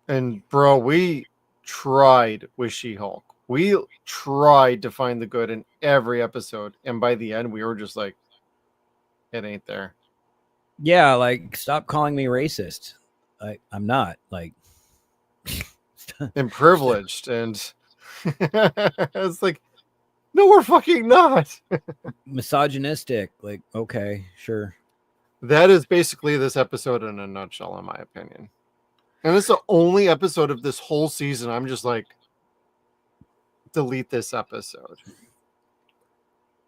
And bro, we tried with She-Hulk. We tried to find the good in every episode, and by the end, we were just like, it ain't there. Yeah, like, stop calling me racist. I'm not, like, and privileged, and it's like, no, we're fucking not. Misogynistic. Like, okay, sure. That is basically this episode in a nutshell, in my opinion. And it's the only episode of this whole season. I'm just like, delete this episode.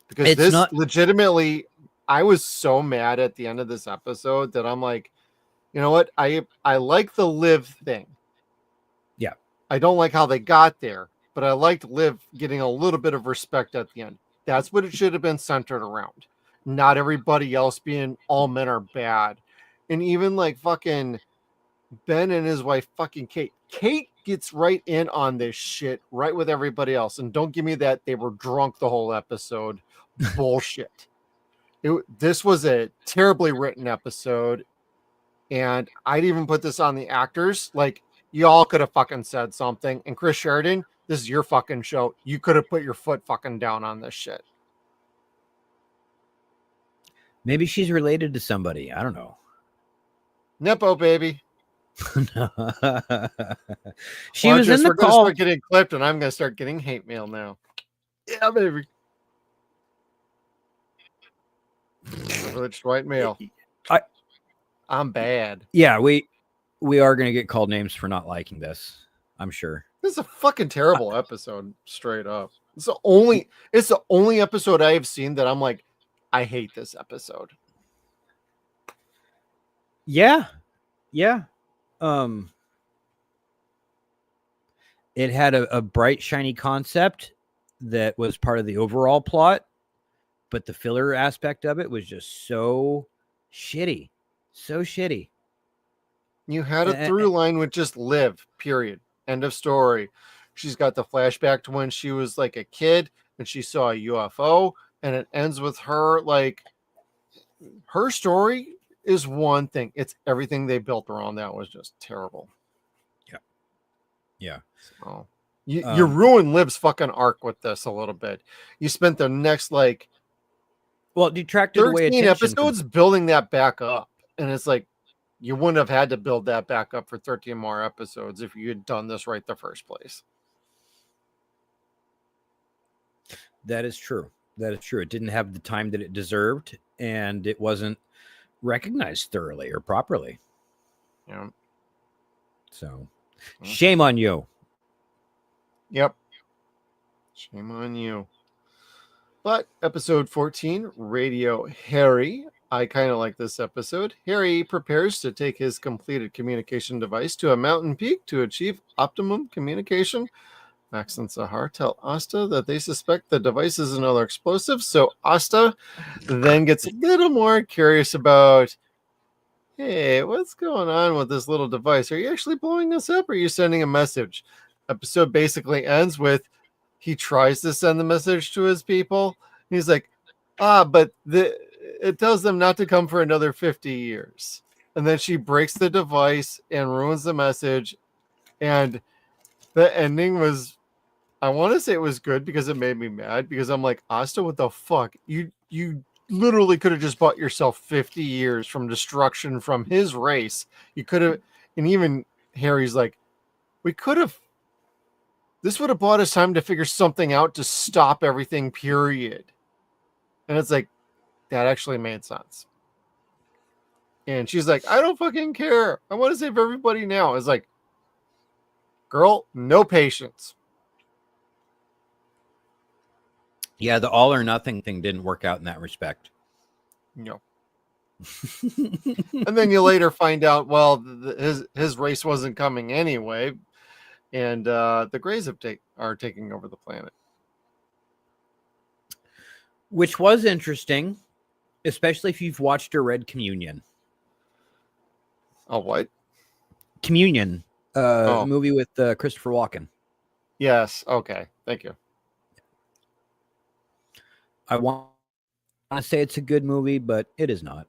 Because this legitimately, I was so mad at the end of this episode that I'm like, you know what? I like the Liv thing. Yeah. I don't like how they got there, but I liked Liv getting a little bit of respect at the end. That's what it should have been centered around. Not everybody else being all men are bad. And even like fucking Ben and his wife, fucking Kate. Kate gets right in on this shit, right with everybody else. And don't give me that they were drunk the whole episode. Bullshit. This was a terribly written episode. And I'd even put this on the actors. Like, y'all could have fucking said something. And Chris Sheridan, this is your fucking show. You could have put your foot fucking down on this shit. Maybe she's related to somebody. I don't know. Nepo, baby. She was in the call. We're going to start getting clipped, and I'm going to start getting hate mail now. Yeah, baby. Privileged white male. I'm bad. Yeah, we are going to get called names for not liking this. I'm sure. This is a fucking terrible episode, straight up. It's the only episode I have seen that I'm like, I hate this episode. Yeah. It had a bright, shiny concept that was part of the overall plot, but the filler aspect of it was just so shitty. So shitty. You had a through line with just Liv, period. End of story. She's got the flashback to when she was like a kid and she saw a UFO, and it ends with her like, her story is one thing. It's everything they built around that was just terrible. Yeah. So you ruined Liv's fucking arc with this a little bit. You spent the next like, well, detracted away 13 episodes building that back up. And it's like, you wouldn't have had to build that back up for 13 more episodes if you had done this right the first place. That is true. That is true. It didn't have the time that it deserved, and it wasn't recognized thoroughly or properly. Yeah. So, shame on you. Yep. Shame on you. But episode 14, Radio Harry. I kind of like this episode. Harry prepares to take his completed communication device to a mountain peak to achieve optimum communication. Max and Sahar tell Asta that they suspect the device is another explosive. So Asta then gets a little more curious about, hey, what's going on with this little device? Are you actually blowing us up or are you sending a message? Episode basically ends with he tries to send the message to his people. And he's like, but it tells them not to come for another 50 years. And then she breaks the device and ruins the message. And the ending was, I want to say it was good because it made me mad because I'm like, Asta, what the fuck? You literally could have just bought yourself 50 years from destruction from his race. You could have, and even Harry's like, this would have bought us time to figure something out to stop everything, period. And it's like, that actually made sense. And she's like, I don't fucking care. I want to save everybody now. It's like, girl, no patience. Yeah, the all or nothing thing didn't work out in that respect. No. And then you later find out, well, his race wasn't coming anyway. And the Greys are taking over the planet. Which was interesting, especially if you've watched or read Communion. Oh, what? Communion, movie with Christopher Walken. Yes. Okay. Thank you. I want to say it's a good movie, but it is not.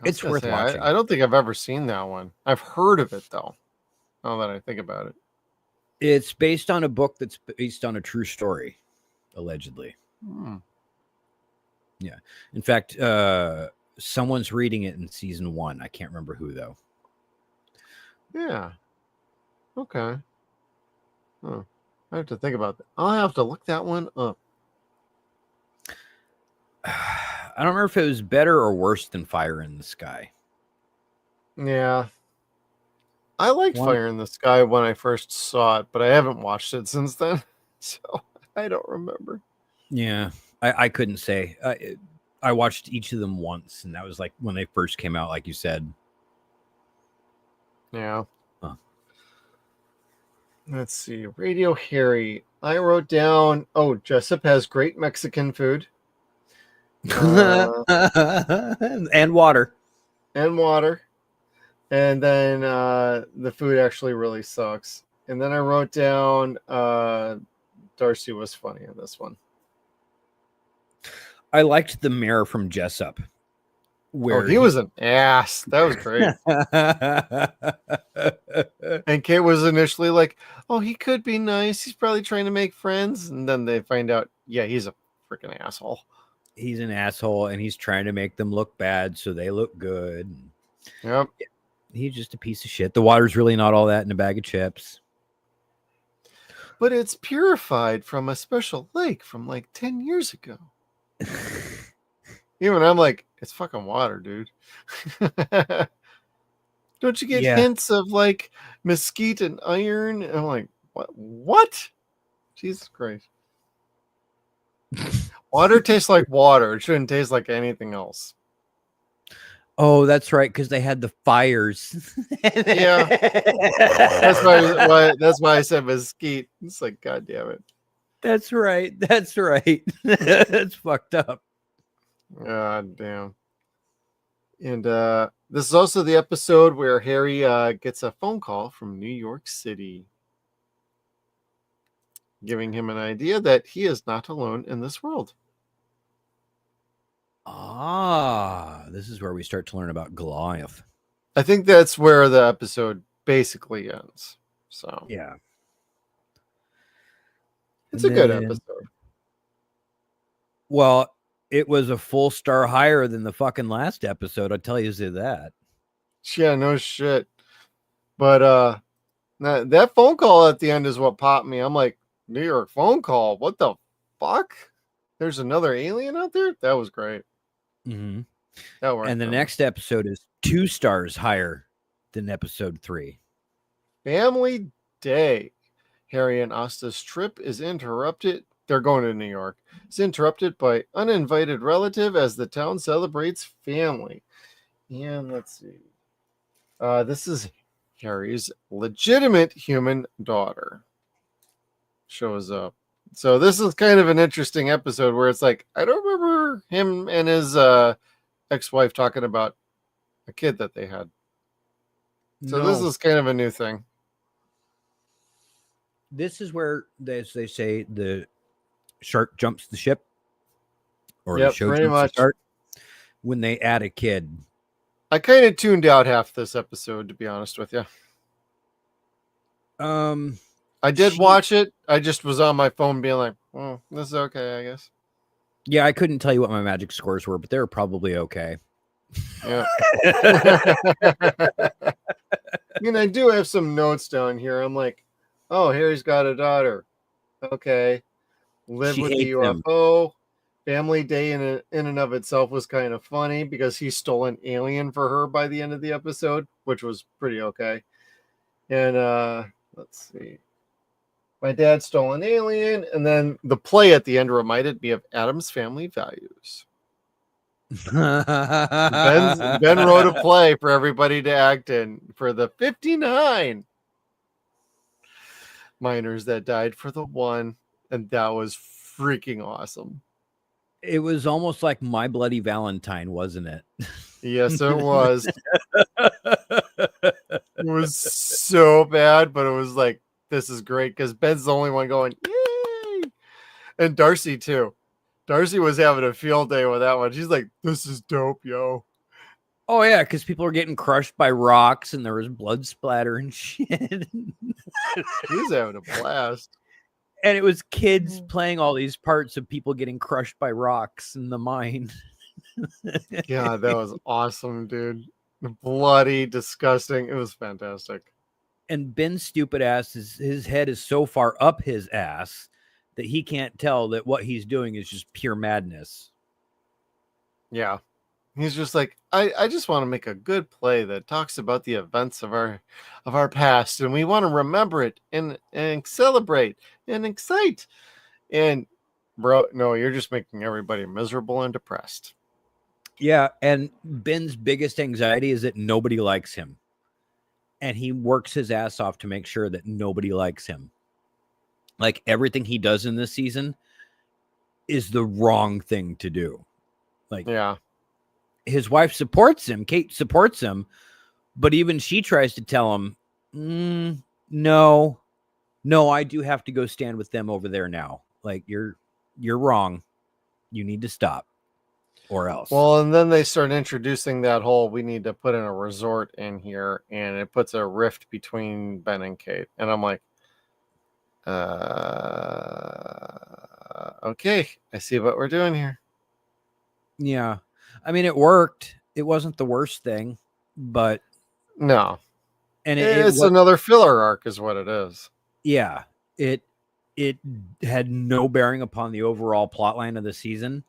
It's worth watching. I don't think I've ever seen that one. I've heard of it, though, now that I think about it. It's based on a book that's based on a true story, allegedly. Yeah. In fact, someone's reading it in season 1. I can't remember who, though. Yeah. Okay. I have to think about that. I'll have to look that one up. I don't remember if it was better or worse than Fire in the Sky. Yeah. I liked Fire in the Sky when I first saw it, but I haven't watched it since then. So I don't remember. Yeah. I couldn't say. I watched each of them once, and that was like when they first came out, like you said. Yeah. Huh. Let's see. Radio Harry. I wrote down, Jessup has great Mexican food. And water. And water. And then the food actually really sucks. And then I wrote down Darcy was funny in this one. I liked the mayor from Jessup. Where he was an ass. That was great. And Kate was initially like, he could be nice. He's probably trying to make friends. And then they find out, yeah, he's a freaking asshole. He's an asshole, and he's trying to make them look bad so they look good. Yep. He's just a piece of shit. The water's really not all that in a bag of chips. But it's purified from a special lake from like 10 years ago. Even I'm like, it's fucking water, dude. Don't you get hints of like mesquite and iron? And I'm like, what? Jesus Christ. Water tastes like water. It shouldn't taste like anything else. Oh, that's right, because they had the fires. Yeah. That's why I said mesquite. It's like, God damn it. That's right. That's right. That's fucked up. God damn. And this is also the episode where Harry gets a phone call from New York City, giving him an idea that he is not alone in this world. This is where we start to learn about Goliath. I think that's where the episode basically ends. So yeah, it's a good episode. Well, it was a full star higher than the fucking last episode. I'll tell you that. Yeah, no shit. But that phone call at the end is what popped me. I'm like, New York phone call? What the fuck? There's another alien out there? That was great. Mm-hmm. That worked. And the next episode is 2 stars higher than episode 3. Family Day. Harry and Asta's trip is interrupted. They're going to New York. It's interrupted by uninvited relative as the town celebrates family. And let's see. This is Harry's legitimate human daughter. Shows up. So this is kind of an interesting episode where it's like, I don't remember him and his ex-wife talking about a kid that they had. So this is kind of a new thing. This is where, as they say, the shark jumps the ship. Or yep, the show pretty jumps much. the shark when they add a kid. I kind of tuned out half this episode, to be honest with you. I did watch it. I just was on my phone being like, oh, this is okay, I guess. Yeah, I couldn't tell you what my magic scores were, but they were probably okay. Yeah. I mean, I do have some notes down here. I'm like, oh, Harry's got a daughter. Okay. Live She with the hates him. UFO. Family Day in and of itself was kind of funny because he stole an alien for her by the end of the episode, which was pretty okay. And let's see. My dad stole an alien, and then the play at the end reminded me of Adam's Family Values. Ben wrote a play for everybody to act in for the 59 miners that died for the one, and that was freaking awesome. It was almost like My Bloody Valentine, wasn't it? Yes, it was. It was so bad, but it was like, this is great because Ben's the only one going, yay! And Darcy, too. Darcy was having a field day with that one. She's like, this is dope, yo. Oh, yeah, because people were getting crushed by rocks and there was blood splatter and shit. He was having a blast. And it was kids playing all these parts of people getting crushed by rocks in the mine. Yeah, that was awesome, dude. Bloody, disgusting. It was fantastic. And Ben's stupid ass, his head is so far up his ass that he can't tell that what he's doing is just pure madness. Yeah. He's just like, I just want to make a good play that talks about the events of our past, and we want to remember it and celebrate and excite. And bro, no, you're just making everybody miserable and depressed. Yeah, and Ben's biggest anxiety is that nobody likes him. And he works his ass off to make sure that nobody likes him. Like everything he does in this season is the wrong thing to do. Like, yeah. His wife supports him. Kate supports him. But even she tries to tell him, no, I do have to go stand with them over there now. Like, you're wrong. You need to stop or else. Well, and then they start introducing that whole, we need to put in a resort in here, and it puts a rift between Ben and Kate. And I'm like, okay, I see what we're doing here. Yeah. I mean, it worked. It wasn't the worst thing, but no. And it's another filler arc is what it is. Yeah. It had no bearing upon the overall plotline of the season.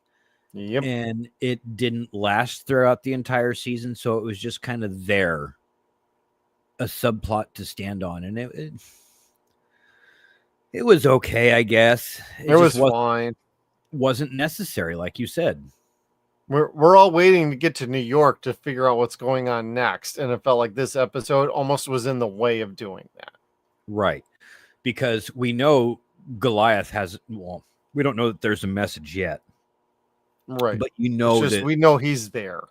Yep. And it didn't last throughout the entire season, so it was just kind of there, a subplot to stand on. And it was okay, I guess. It was fine. Wasn't necessary, like you said. We're all waiting to get to New York to figure out what's going on next, and it felt like this episode almost was in the way of doing that. Right. Because we know Goliath has, well, we don't know that there's a message yet. Right. But you know that we know he's there.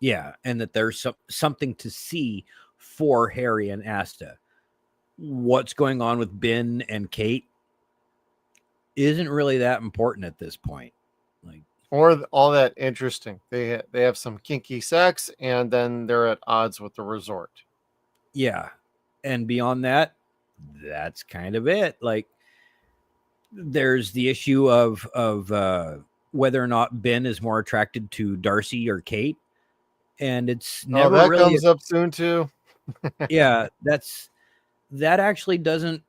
Yeah, and that there's something to see for Harry and Asta. What's going on with Ben and Kate isn't really that important at this point. Like, or all that interesting. They have some kinky sex, and then they're at odds with the resort. Yeah. And beyond that, that's kind of it. Like, there's the issue of whether or not Ben is more attracted to Darcy or Kate. And it's never that really comes up soon too. Yeah, that actually doesn't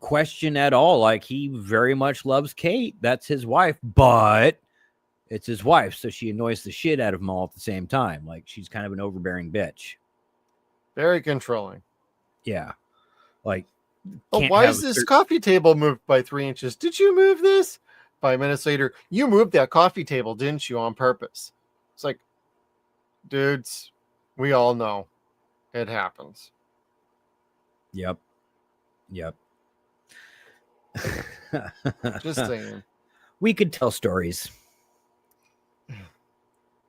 question at all. Like, he very much loves Kate. That's his wife, but it's his wife, so she annoys the shit out of him all at the same time. Like, she's kind of an overbearing bitch. Very controlling. Yeah. Like, oh, why is this coffee table moved by 3 inches? Did you move this? 5 minutes later, you moved that coffee table, didn't you, on purpose? It's like, dudes, we all know it happens. Yep. Just saying. We could tell stories.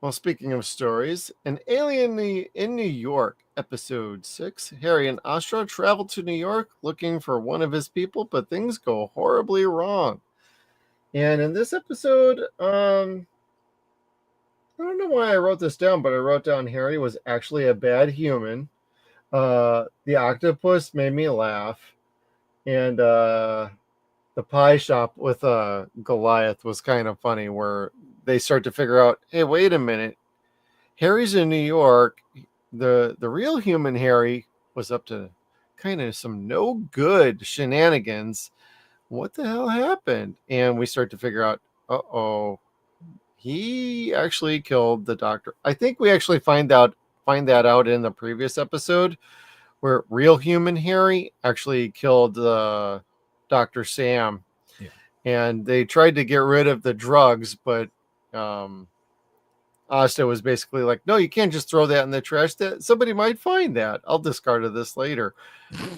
Well, speaking of stories, an alien in New York, episode 6. Harry and Astra travel to New York looking for one of his people, but things go horribly wrong. And in this episode, I don't know why I wrote this down, but I wrote down Harry was actually a bad human. The octopus made me laugh. And the pie shop with Goliath was kind of funny, where they start to figure out, hey, wait a minute. Harry's in New York. The real human Harry was up to kind of some no good shenanigans. What the hell happened? And we start to figure out, he actually killed the doctor. I think we actually find that out in the previous episode, where real human Harry actually killed Dr. Sam. Yeah. And they tried to get rid of the drugs, but Asta was basically like, no, you can't just throw that in the trash. That somebody might find that. I'll discard of this later.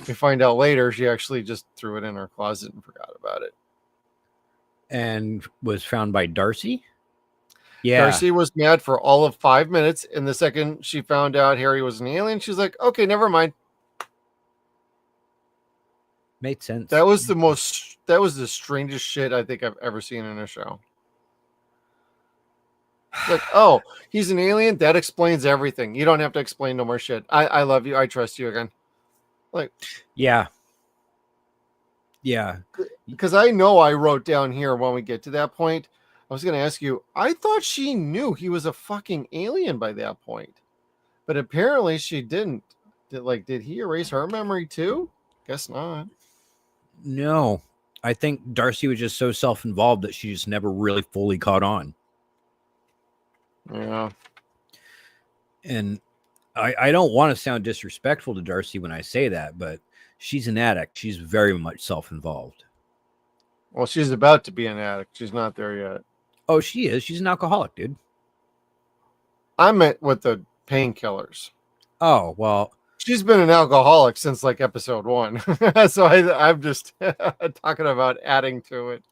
We find out later she actually just threw it in her closet and forgot about it. And was found by Darcy? Yeah. Darcy was mad for all of 5 minutes, and the second she found out Harry was an alien, she's like, okay, never mind. Made sense. That was the strangest shit I think I've ever seen in a show. Like, oh, he's an alien? That explains everything. You don't have to explain no more shit. I love you. I trust you again. Like, yeah. Because I know I wrote down here when we get to that point, I was going to ask you, I thought she knew he was a fucking alien by that point. But apparently she didn't. Did he erase her memory too? Guess not. No. I think Darcy was just so self-involved that she just never really fully caught on. Yeah. And I don't want to sound disrespectful to Darcy when I say that, but she's an addict. She's very much self-involved. Well, she's about to be an addict. She's not there yet. Oh, she is. She's an alcoholic, dude. I meant with the painkillers. Oh, well. She's been an alcoholic since like episode 1. So I'm just talking about adding to it.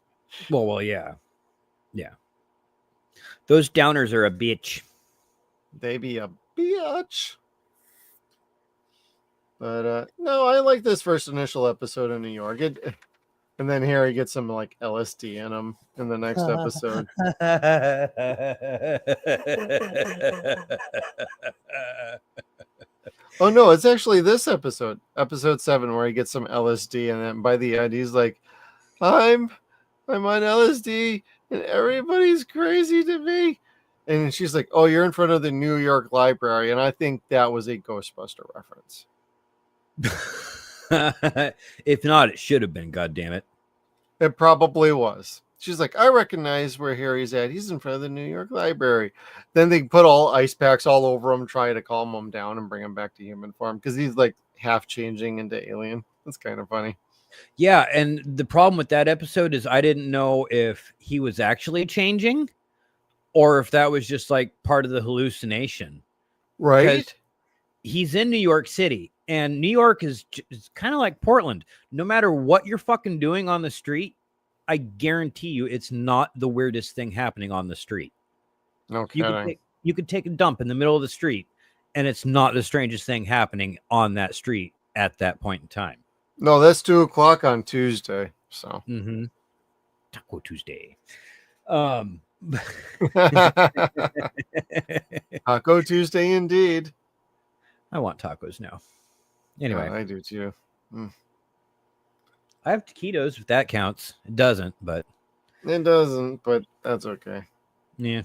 Well, yeah. Yeah. Those downers are a bitch. They be a bitch. But no, I like this first initial episode in New York. And then Harry gets some like LSD in him in the next episode. Oh no, it's actually this episode 7, where he gets some LSD, and then by the end he's like, I'm on LSD and everybody's crazy to me. And she's like, oh, you're in front of the New York Library. And I think that was a Ghostbuster reference. If not, it should have been, goddammit. It probably was. She's like, I recognize where Harry's at. He's in front of the New York Library. Then they put all ice packs all over him, try to calm him down and bring him back to human form, because he's like half changing into alien. That's kind of funny. Yeah, and the problem with that episode is I didn't know if he was actually changing or if that was just like part of the hallucination. Right? He's in New York City, and New York is kind of like Portland. No matter what you're fucking doing on the street, I guarantee you it's not the weirdest thing happening on the street. No kidding. You could take a dump in the middle of the street, and it's not the strangest thing happening on that street at that point in time. No, that's 2:00 on Tuesday. So Taco Tuesday. Taco Tuesday indeed. I want tacos now. Anyway, I do too. I have taquitos if that counts. It doesn't, but that's okay. Yeah.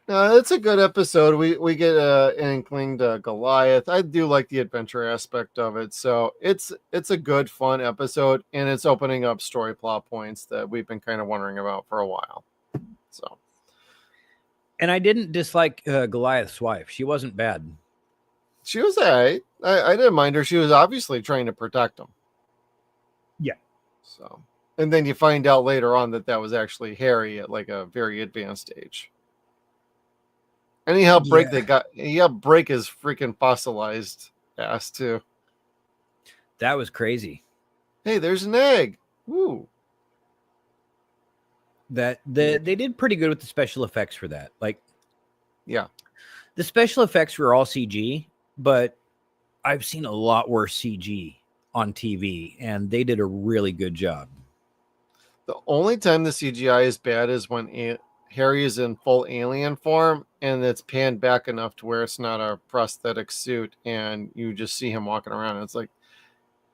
It's a good episode. We get an inkling to Goliath. I do like the adventure aspect of it, so it's a good, fun episode, and it's opening up story plot points that we've been kind of wondering about for a while. So, and I didn't dislike Goliath's wife. She wasn't bad. She was alright. I didn't mind her. She was obviously trying to protect him. Yeah. So, and then you find out later on that was actually Harry at like a very advanced age. And he helped break break his freaking fossilized ass too. That was crazy. Hey, there's an egg. Woo. They did pretty good with the special effects for that. Like, yeah, the special effects were all CG, but I've seen a lot worse CG on TV, and they did a really good job. The only time the CGI is bad is when Harry is in full alien form and it's panned back enough to where it's not a prosthetic suit and you just see him walking around. It's like,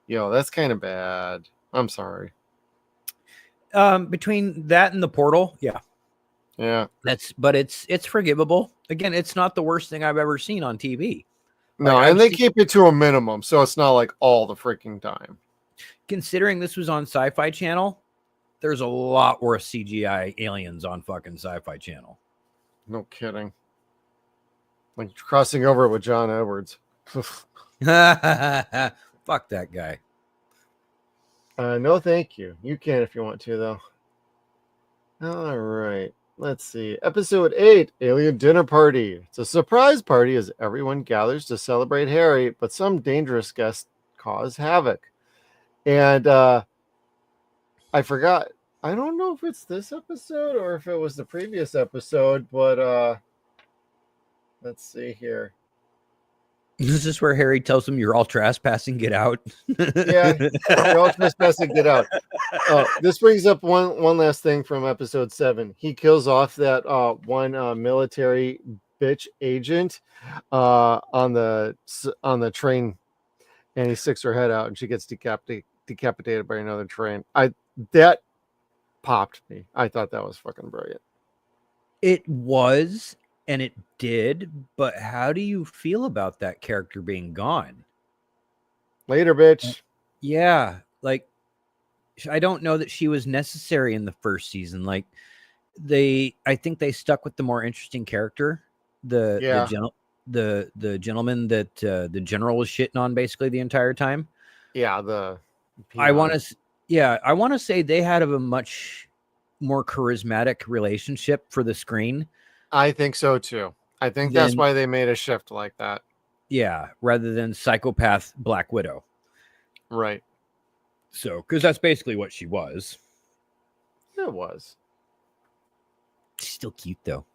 yo, that's kind of bad. I'm sorry. Between that and the portal, yeah. But it's forgivable. Again, it's not the worst thing I've ever seen on TV. No, like, and they keep it to a minimum, so it's not like all the freaking time. Considering this was on Sci-Fi Channel, there's a lot worse CGI aliens on fucking Sci-Fi Channel. No kidding. Like crossing over with John Edwards. Fuck that guy. No, thank you. You can if you want to, though. All right. Let's see. Episode 8, Alien Dinner Party. It's a surprise party as everyone gathers to celebrate Harry, but some dangerous guests cause havoc. And I forgot. I don't know if it's this episode or if it was the previous episode, but let's see here. Is this where Harry tells him you're all trespassing, get out? Yeah, you're all trespassing, get out. This brings up one last thing from episode 7. He kills off that one military bitch agent on the train, and he sticks her head out, and she gets decapitated by another train. That popped me. I thought that was fucking brilliant. It was. And it did, but how do you feel about that character being gone? Later, bitch. Yeah, like I don't know that she was necessary in the first season. Like I think they stuck with the more interesting character, the gentleman that the general was shitting on basically the entire time. Yeah, I want to say they had a much more charismatic relationship for the screen. I think so too. I think that's why they made a shift like that. Yeah, rather than psychopath Black Widow. Right. So, because that's basically what she was. It was. She's still cute though.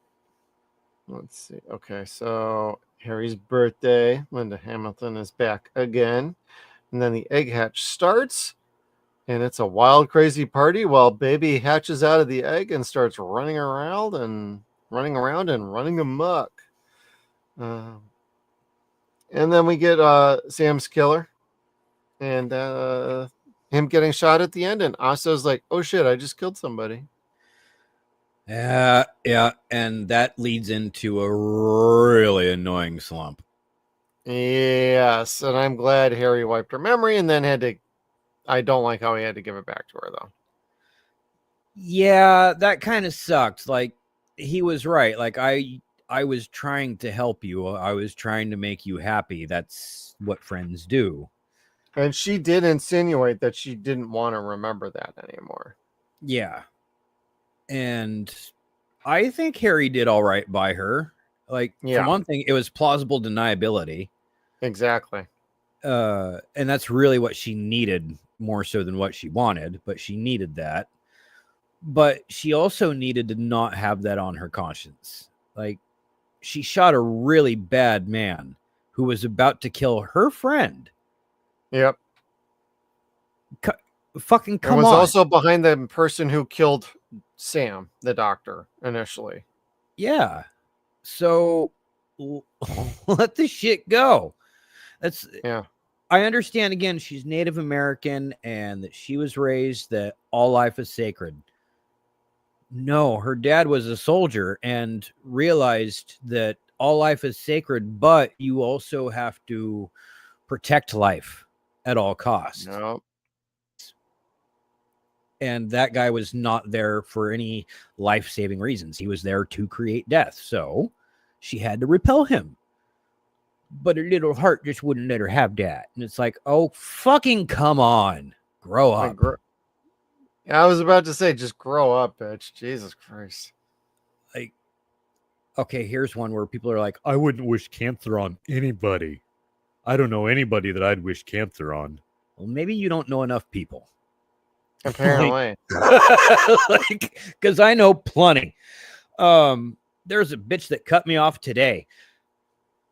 Let's see. Okay, so Harry's birthday. Linda Hamilton is back again. And then the egg hatch starts. And it's a wild, crazy party while baby hatches out of the egg and starts running around and running amok. And then we get Sam's killer and him getting shot at the end, and Asa's like, oh shit, I just killed somebody. Yeah, and that leads into a really annoying slump. Yes, and I'm glad Harry wiped her memory and then I don't like how he had to give it back to her, though. Yeah, that kind of sucked. Like, he was right. Like, I was trying to help you. I was trying to make you happy. That's what friends do. And she did insinuate that she didn't want to remember that anymore. Yeah. And I think Harry did all right by her. Like, for one thing, it was plausible deniability. Exactly. And that's really what she needed more so than what she wanted, but she needed that. But she also needed to not have that on her conscience. Like, she shot a really bad man who was about to kill her friend. Yep. Fucking come on. It was also behind the person who killed Sam, the doctor, initially. Yeah. So let the shit go. I understand, again, she's Native American and that she was raised that all life is sacred. No, her dad was a soldier and realized that all life is sacred, but you also have to protect life at all costs. No. And that guy was not there for any life-saving reasons. He was there to create death. So she had to repel him. But her little heart just wouldn't let her have that. And it's like, oh, fucking come on. Grow up. I was about to say, just grow up, bitch. Jesus Christ. Like, okay, here's one where people are like, I wouldn't wish cancer on anybody. I don't know anybody that I'd wish cancer on. Well, maybe you don't know enough people. Apparently. Like, because I know plenty. There's a bitch that cut me off today.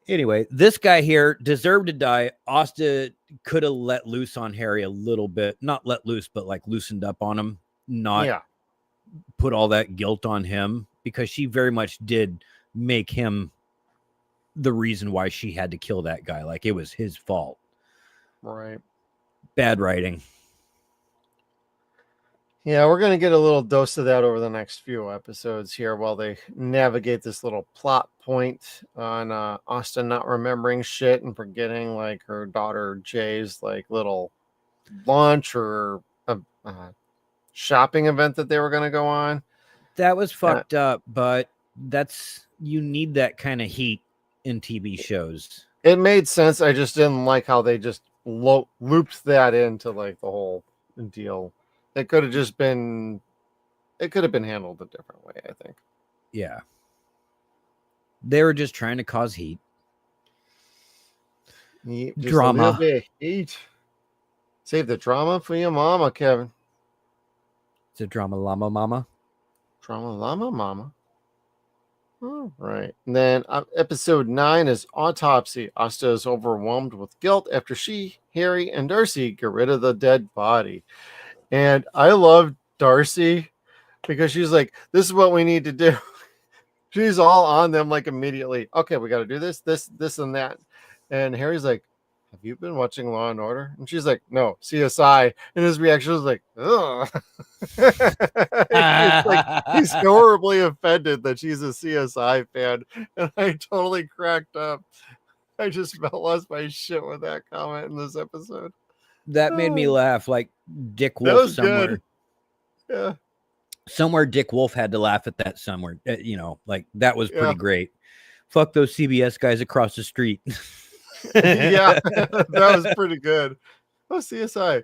Anyway, this guy here deserved to die. Asta could have let loose on Harry a little bit. Not let loose, but like loosened up on him. Not put all that guilt on him, because she very much did make him the reason why she had to kill that guy. Like, it was his fault. Right. Bad writing. Yeah, we're going to get a little dose of that over the next few episodes here while they navigate this little plot point on Austin not remembering shit and forgetting like her daughter Jay's like little lunch or a shopping event that they were going to go on. That was fucked up, but you need that kind of heat in TV shows. It made sense. I just didn't like how they just looped that into like the whole deal. It could have just been, it could have been handled a different way, I think. Yeah. They were just trying to cause heat. Drama. Heat. Save the drama for your mama, Kevin. It's a drama llama mama. Drama llama mama. All right. And then episode 9 is Autopsy. Asta is overwhelmed with guilt after she, Harry, and Darcy get rid of the dead body. And I love Darcy because she's like, this is what we need to do. She's all on them like immediately. Okay, we got to do this, and that. And Harry's like, have you been watching Law and Order? And she's like, no, CSI. And his reaction was like, ugh. He's horribly offended that she's a CSI fan. And I totally cracked up. I just about lost my shit with that comment in this episode. That made me laugh like Dick Wolf somewhere. Good. Yeah. Somewhere Dick Wolf had to laugh at that somewhere. Like that was pretty great. Fuck those CBS guys across the street. Yeah, that was pretty good. Oh, CSI.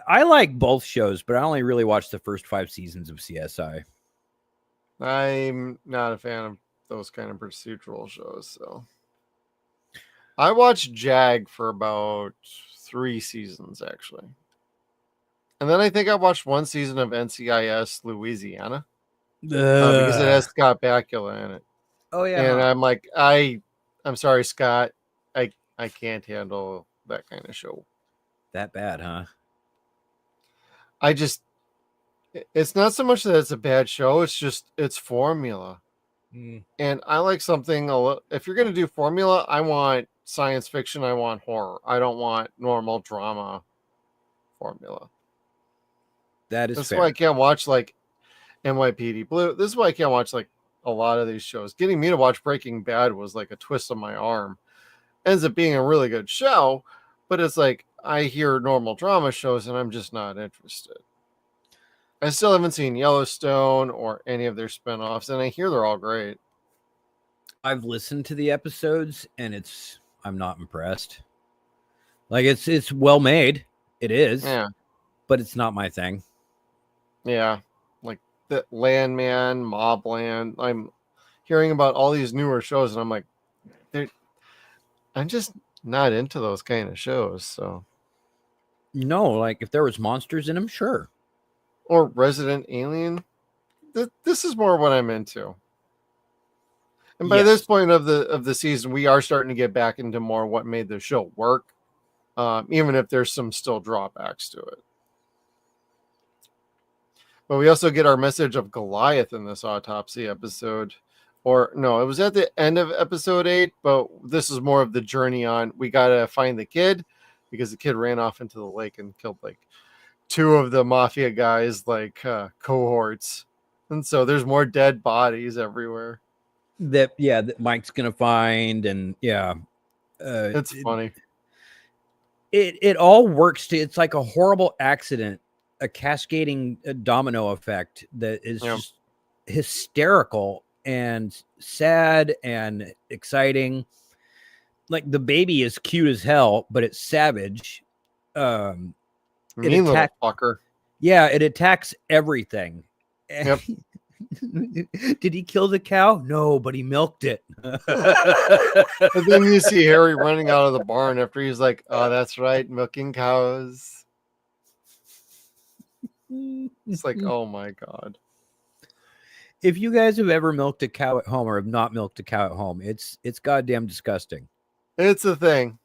I like both shows, but I only really watched the first 5 seasons of CSI. I'm not a fan of those kind of procedural shows, so I watched JAG for about 3 seasons, actually. And then I think I watched 1 season of NCIS Louisiana because it has Scott Bakula in it. Oh, yeah. And I'm like, I'm sorry, Scott. I can't handle that kind of show. That bad, huh? It's not so much that it's a bad show. It's just, it's formula. And I like something, if you're going to do formula, I want science fiction. I want horror. I don't want normal drama formula. That's fair. why I can't watch like NYPD Blue. This is why I can't watch like a lot of these shows. Getting me to watch Breaking Bad was like a twist of my arm. Ends up being a really good show, but it's like I hear normal drama shows and I'm just not interested. I still haven't seen Yellowstone or any of their spinoffs, and I hear they're all great. I've listened to the episodes and I'm not impressed. Like it's well made. It is. Yeah. But it's not my thing. Yeah. Like the Landman, Mobland. I'm hearing about all these newer shows and I'm like, I'm just not into those kind of shows. So no, like if there was monsters in them, sure. Or Resident Alien. This is more what I'm into. And by this point of the season, we are starting to get back into more what made the show work, even if there's some still drawbacks to it. But we also get our message of Goliath in this autopsy episode. Or no, it was at the end of episode 8, but this is more of the journey on. We got to find the kid because the kid ran off into the lake and killed like two of the mafia guys like cohorts, and so there's more dead bodies everywhere. That Mike's gonna find, and it's funny. It all works. It's like a horrible accident, a cascading domino effect that is just hysterical and sad and exciting. Like the baby is cute as hell, but it's savage. Mean little fucker. Yeah, it attacks everything. Yep. Did he kill the cow? No, but he milked it. But then you see Harry running out of the barn after he's like, "Oh, that's right, milking cows." It's like, oh my god. If you guys have ever milked a cow at home or have not milked a cow at home, it's goddamn disgusting. It's a thing.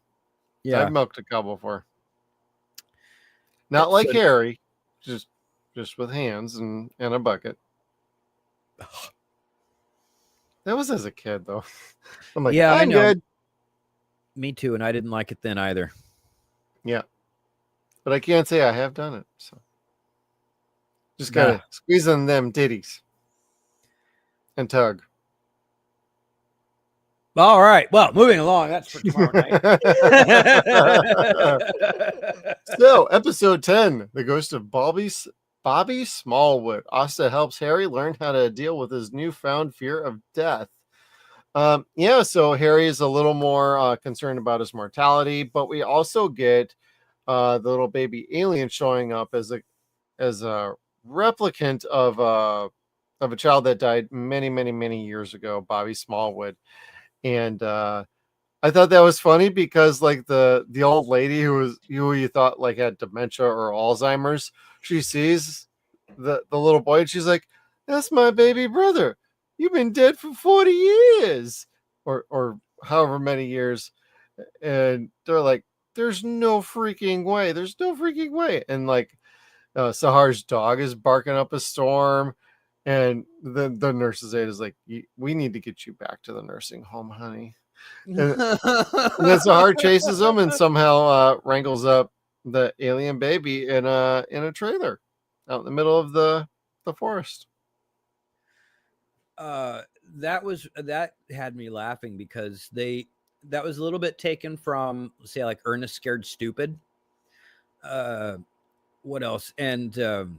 Yeah, I've milked a cow before. Not like Harry, just with hands and a bucket. That was as a kid, though. I'm like, yeah, I'm good. Me too, and I didn't like it then either. Yeah, but I can't say I have done it. So just gotta squeeze on them titties and tug. All right. Well, moving along. That's for tomorrow night. So, episode 10, The Ghost of Bobby Smallwood. Asta helps Harry learn how to deal with his newfound fear of death. So Harry is a little more concerned about his mortality, but we also get the little baby alien showing up as a replicant of a child that died many, many, many years ago, Bobby Smallwood. And I thought that was funny because like the old lady who you thought like had dementia or Alzheimer's, she sees the little boy and she's like, "That's my baby brother. You've been dead for 40 years or however many years." And they're like, there's no freaking way. There's no freaking way. And like Sahar's dog is barking up a storm. And the nurse's aide is like, "We need to get you back to the nursing home, honey." And then Sahar chases him and somehow wrangles up the alien baby in a trailer out in the middle of the forest. That had me laughing because that was a little bit taken from, say, like Ernest Scared Stupid. What else? And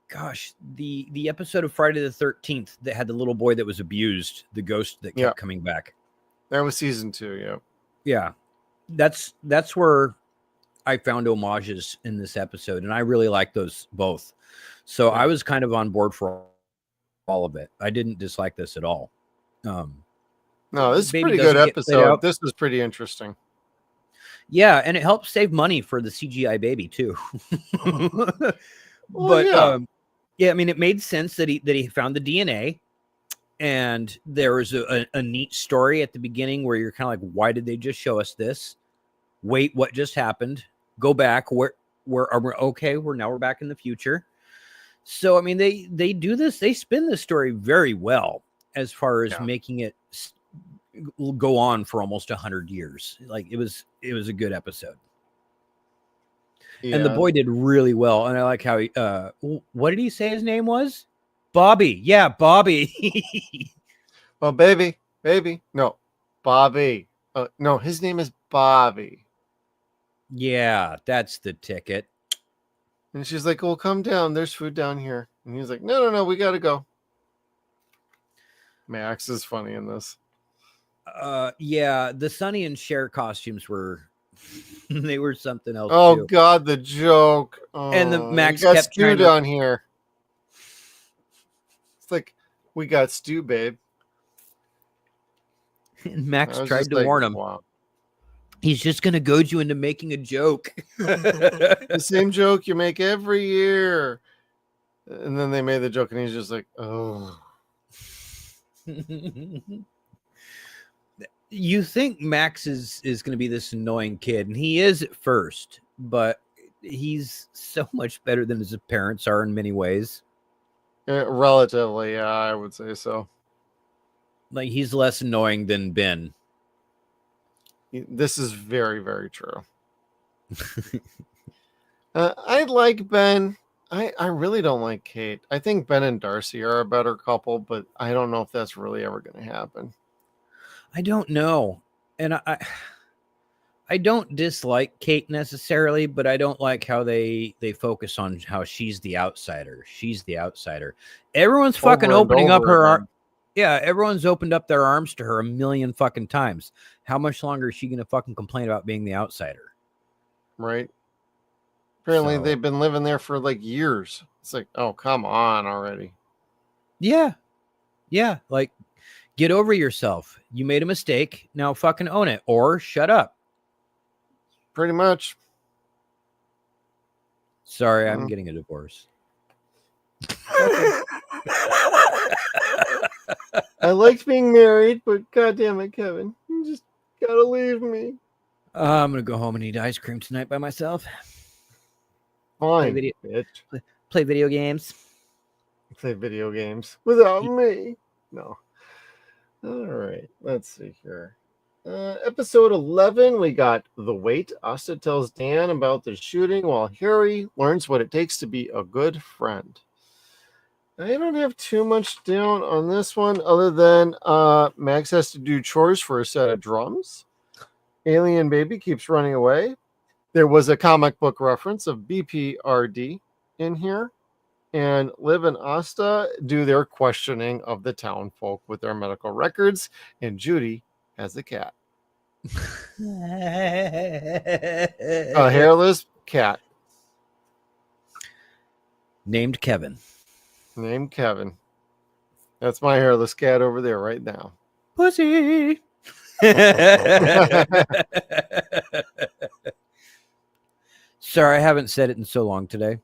gosh, the episode of Friday the 13th that had the little boy that was abused, the ghost that kept coming back. That was season 2, yeah. That's where I found homages in this episode, and I really like those both. So I was kind of on board for all of it. I didn't dislike this at all. No, this is a pretty good episode. This was pretty interesting. Yeah, and it helps save money for the CGI baby too. I mean, it made sense that he found the DNA, and there was a neat story at the beginning where you're kind of like, why did they just show us this? Wait, what just happened? Go back. Where are we? Okay, we're back in the future. So I mean, they do this. They spin this story very well as far as making it go on for almost 100 years. Like it was a good episode. Yeah. And the boy did really well. And I like how he, what did he say his name was? Bobby. Yeah, Bobby. Well, baby. No, Bobby. No, his name is Bobby. Yeah, that's the ticket. And she's like, "Well, come down. There's food down here." And he's like, No, we got to go. Max is funny in this. Yeah, the Sonny and Cher costumes were they were something else. Oh too. God, the joke. Oh, and the Max got kept Stu down here. It's like, we got Stu, babe. And Max tried to warn him. Wow. He's just gonna goad you into making a joke. The same joke you make every year. And then they made the joke and he's just like, oh. You think Max is going to be this annoying kid, and he is at first, but he's so much better than his parents are in many ways. Relatively, yeah, I would say so. Like, he's less annoying than Ben. This is very, very true. I like Ben. I really don't like Kate. I think Ben and Darcy are a better couple, but I don't know if that's really ever going to happen. I don't know. And I don't dislike Kate necessarily, but I don't like how they focus on how she's the outsider. She's the outsider. Everyone's fucking opening up her yeah, everyone's opened up their arms to her a million fucking times. How much longer is she going to fucking complain about being the outsider? Right. Apparently they've been living there for like years. It's like, oh, come on already. Yeah. Yeah. Like, get over yourself. You made a mistake. Now fucking own it or shut up. Pretty much. Sorry, I'm getting a divorce. I liked being married, but goddamn it, Kevin, you just gotta leave me. I'm gonna go home and eat ice cream tonight by myself. Fine, play video games. Play video games without me. No. All right, let's see here. Episode 11, we got The Wait. Asta tells Dan about the shooting while Harry learns what it takes to be a good friend. I don't have too much down on this one other than Max has to do chores for a set of drums. Alien Baby keeps running away. There was a comic book reference of BPRD in here. And Liv and Asta do their questioning of the town folk with their medical records. And Judy has a cat. A hairless cat. Named Kevin. Named Kevin. That's my hairless cat over there right now. Pussy. Sorry, I haven't said it in so long today.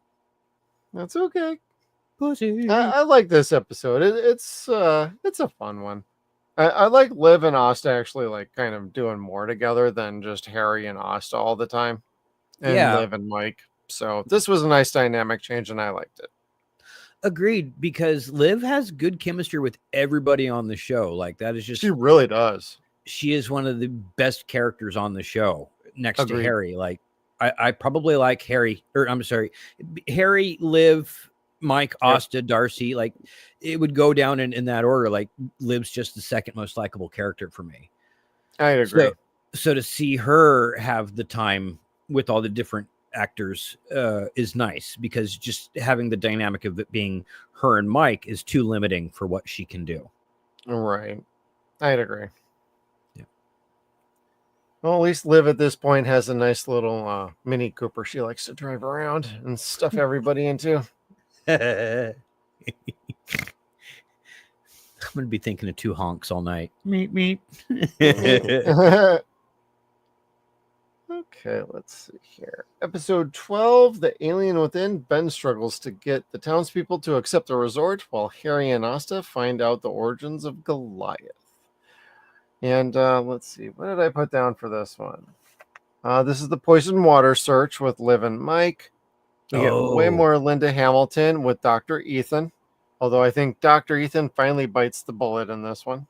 That's okay. Pussy. I like this episode. It's a fun one. I like Liv and Asta actually like kind of doing more together than just Harry and Asta all the time. And Liv and Mike. So this was a nice dynamic change and I liked it. Agreed, because Liv has good chemistry with everybody on the show. Like that is just she really does. She is one of the best characters on the show next to Harry. Like I probably like Harry, or I'm sorry, Harry, Liv, Mike, Asta, Darcy. Like it would go down in that order. Like Liv's just the second most likable character for me. I agree. So to see her have the time with all the different actors is nice, because just having the dynamic of it being her and Mike is too limiting for what she can do. Right. I'd agree. Yeah. Well, at least Liv at this point has a nice little Mini Cooper she likes to drive around and stuff everybody into. I'm going to be thinking of two honks all night. Meep, meep. Okay, let's see here. Episode 12, The Alien Within. Ben struggles to get the townspeople to accept the resort while Harry and Asta find out the origins of Goliath. And let's see, what did I put down for this one? This is the poison water search with Liv and Mike. We get way more Linda Hamilton with Dr. Ethan. Although I think Dr. Ethan finally bites the bullet in this one.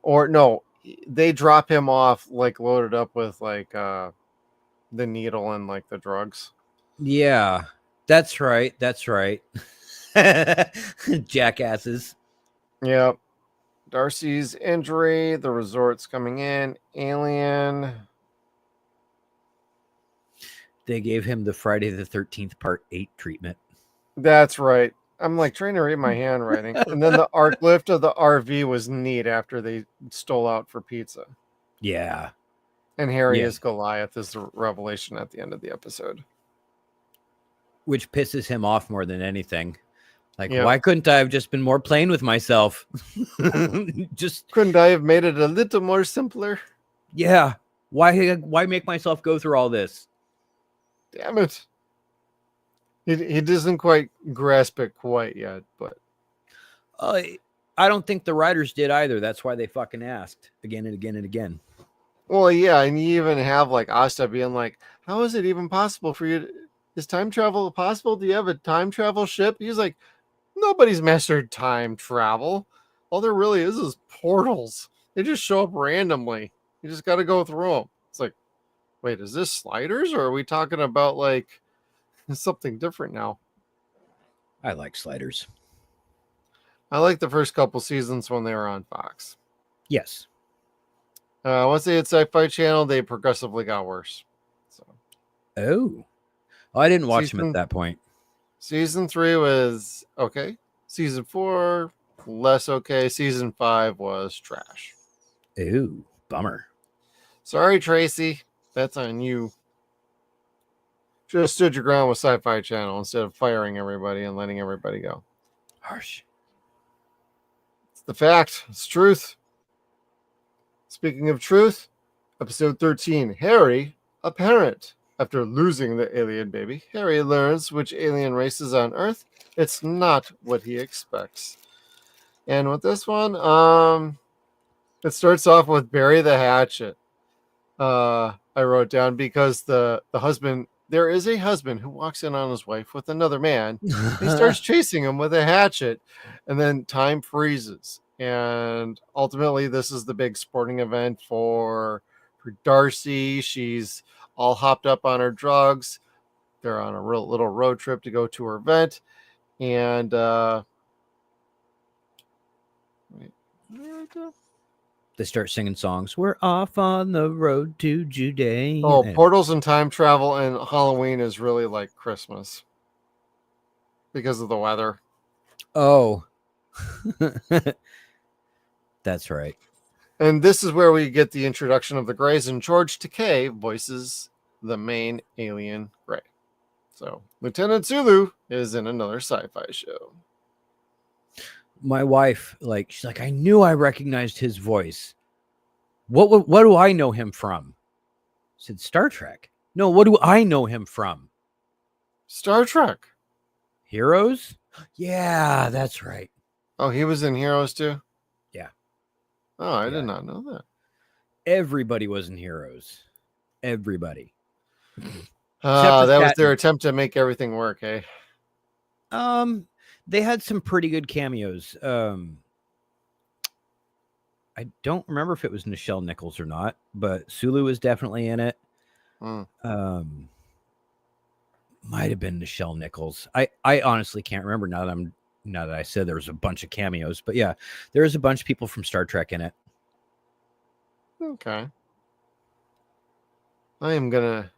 Or no, they drop him off like loaded up with like the needle and like the drugs. Yeah, that's right. That's right. Jackasses. Yep. Darcy's injury, the resort's coming in, Alien. They gave him the Friday the 13th Part 8 treatment. That's right. I'm like trying to read my handwriting. And then the arc lift of the RV was neat after they stole out for pizza. Yeah. And Harry is Goliath is the revelation at the end of the episode. Which pisses him off more than anything. Like, why couldn't I have just been more plain with myself? Just couldn't I have made it a little more simpler? Yeah. Why make myself go through all this? Damn it. He doesn't quite grasp it quite yet, but I don't think the writers did either. That's why they fucking asked again and again and again. Well, yeah, and you even have like Asta being like, how is it even possible for you to, is time travel possible? Do you have a time travel ship? He's like, nobody's mastered time travel. All there really is portals. They just show up randomly. You just got to go through them. It's like, Wait, is this Sliders, or are we talking about like something different now? I like Sliders. I like the first couple seasons when they were on Fox. Yes. Once they hit Sci-Fi Channel, they progressively got worse. So. Oh, I didn't watch them at that point. Season 3 was okay. Season 4, less okay. Season 5 was trash. Ooh, bummer. Sorry, Tracy. That's on you. Should have stood your ground with Sci-Fi Channel instead of firing everybody and letting everybody go. Harsh. It's the fact. It's truth. Speaking of truth, episode 13, Harry, a parent. After losing the alien baby, Harry learns which alien race is on Earth. It's not what he expects. And with this one, it starts off with bury the hatchet. I wrote down because the husband, there is a husband who walks in on his wife with another man. He starts chasing him with a hatchet, and then time freezes. And ultimately, this is the big sporting event for Darcy. She's all hopped up on her drugs. They're on a real little road trip to go to her event. And they start singing songs. We're off on the road to Judea. Oh, portals and time travel and Halloween is really like Christmas because of the weather. Oh, that's right. And this is where we get the introduction of the Greys, and George Takei voices the main alien Grey. So Lieutenant Zulu is in another sci-fi show. My wife, she's like, I knew I recognized his voice. What do I know him from? I said, Star Trek. No, what do I know him from? Star Trek. Heroes? Yeah, that's right. Oh, he was in Heroes too? Yeah. Oh, I did not know that. Everybody was in Heroes. Everybody. That was their attempt to make everything work, eh? They had some pretty good cameos. I don't remember if it was Nichelle Nichols or not, but Sulu was definitely in it. Might have been Nichelle Nichols. I honestly can't remember now that I said there was a bunch of cameos, but yeah, there was a bunch of people from Star Trek in it. Okay. I am gonna.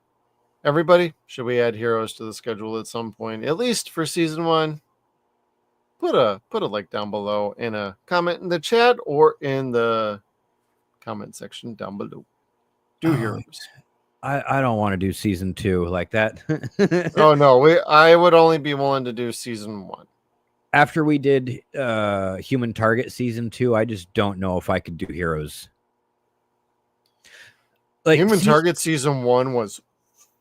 Everybody, should we add Heroes to the schedule at some point, at least for season 1? Put a like down below and a comment in the chat or in the comment section down below. Do Heroes. I don't want to do season 2 like that. Oh no, I would only be willing to do season 1. After we did Human Target season 2, I just don't know if I could do Heroes. Human Target season 1 was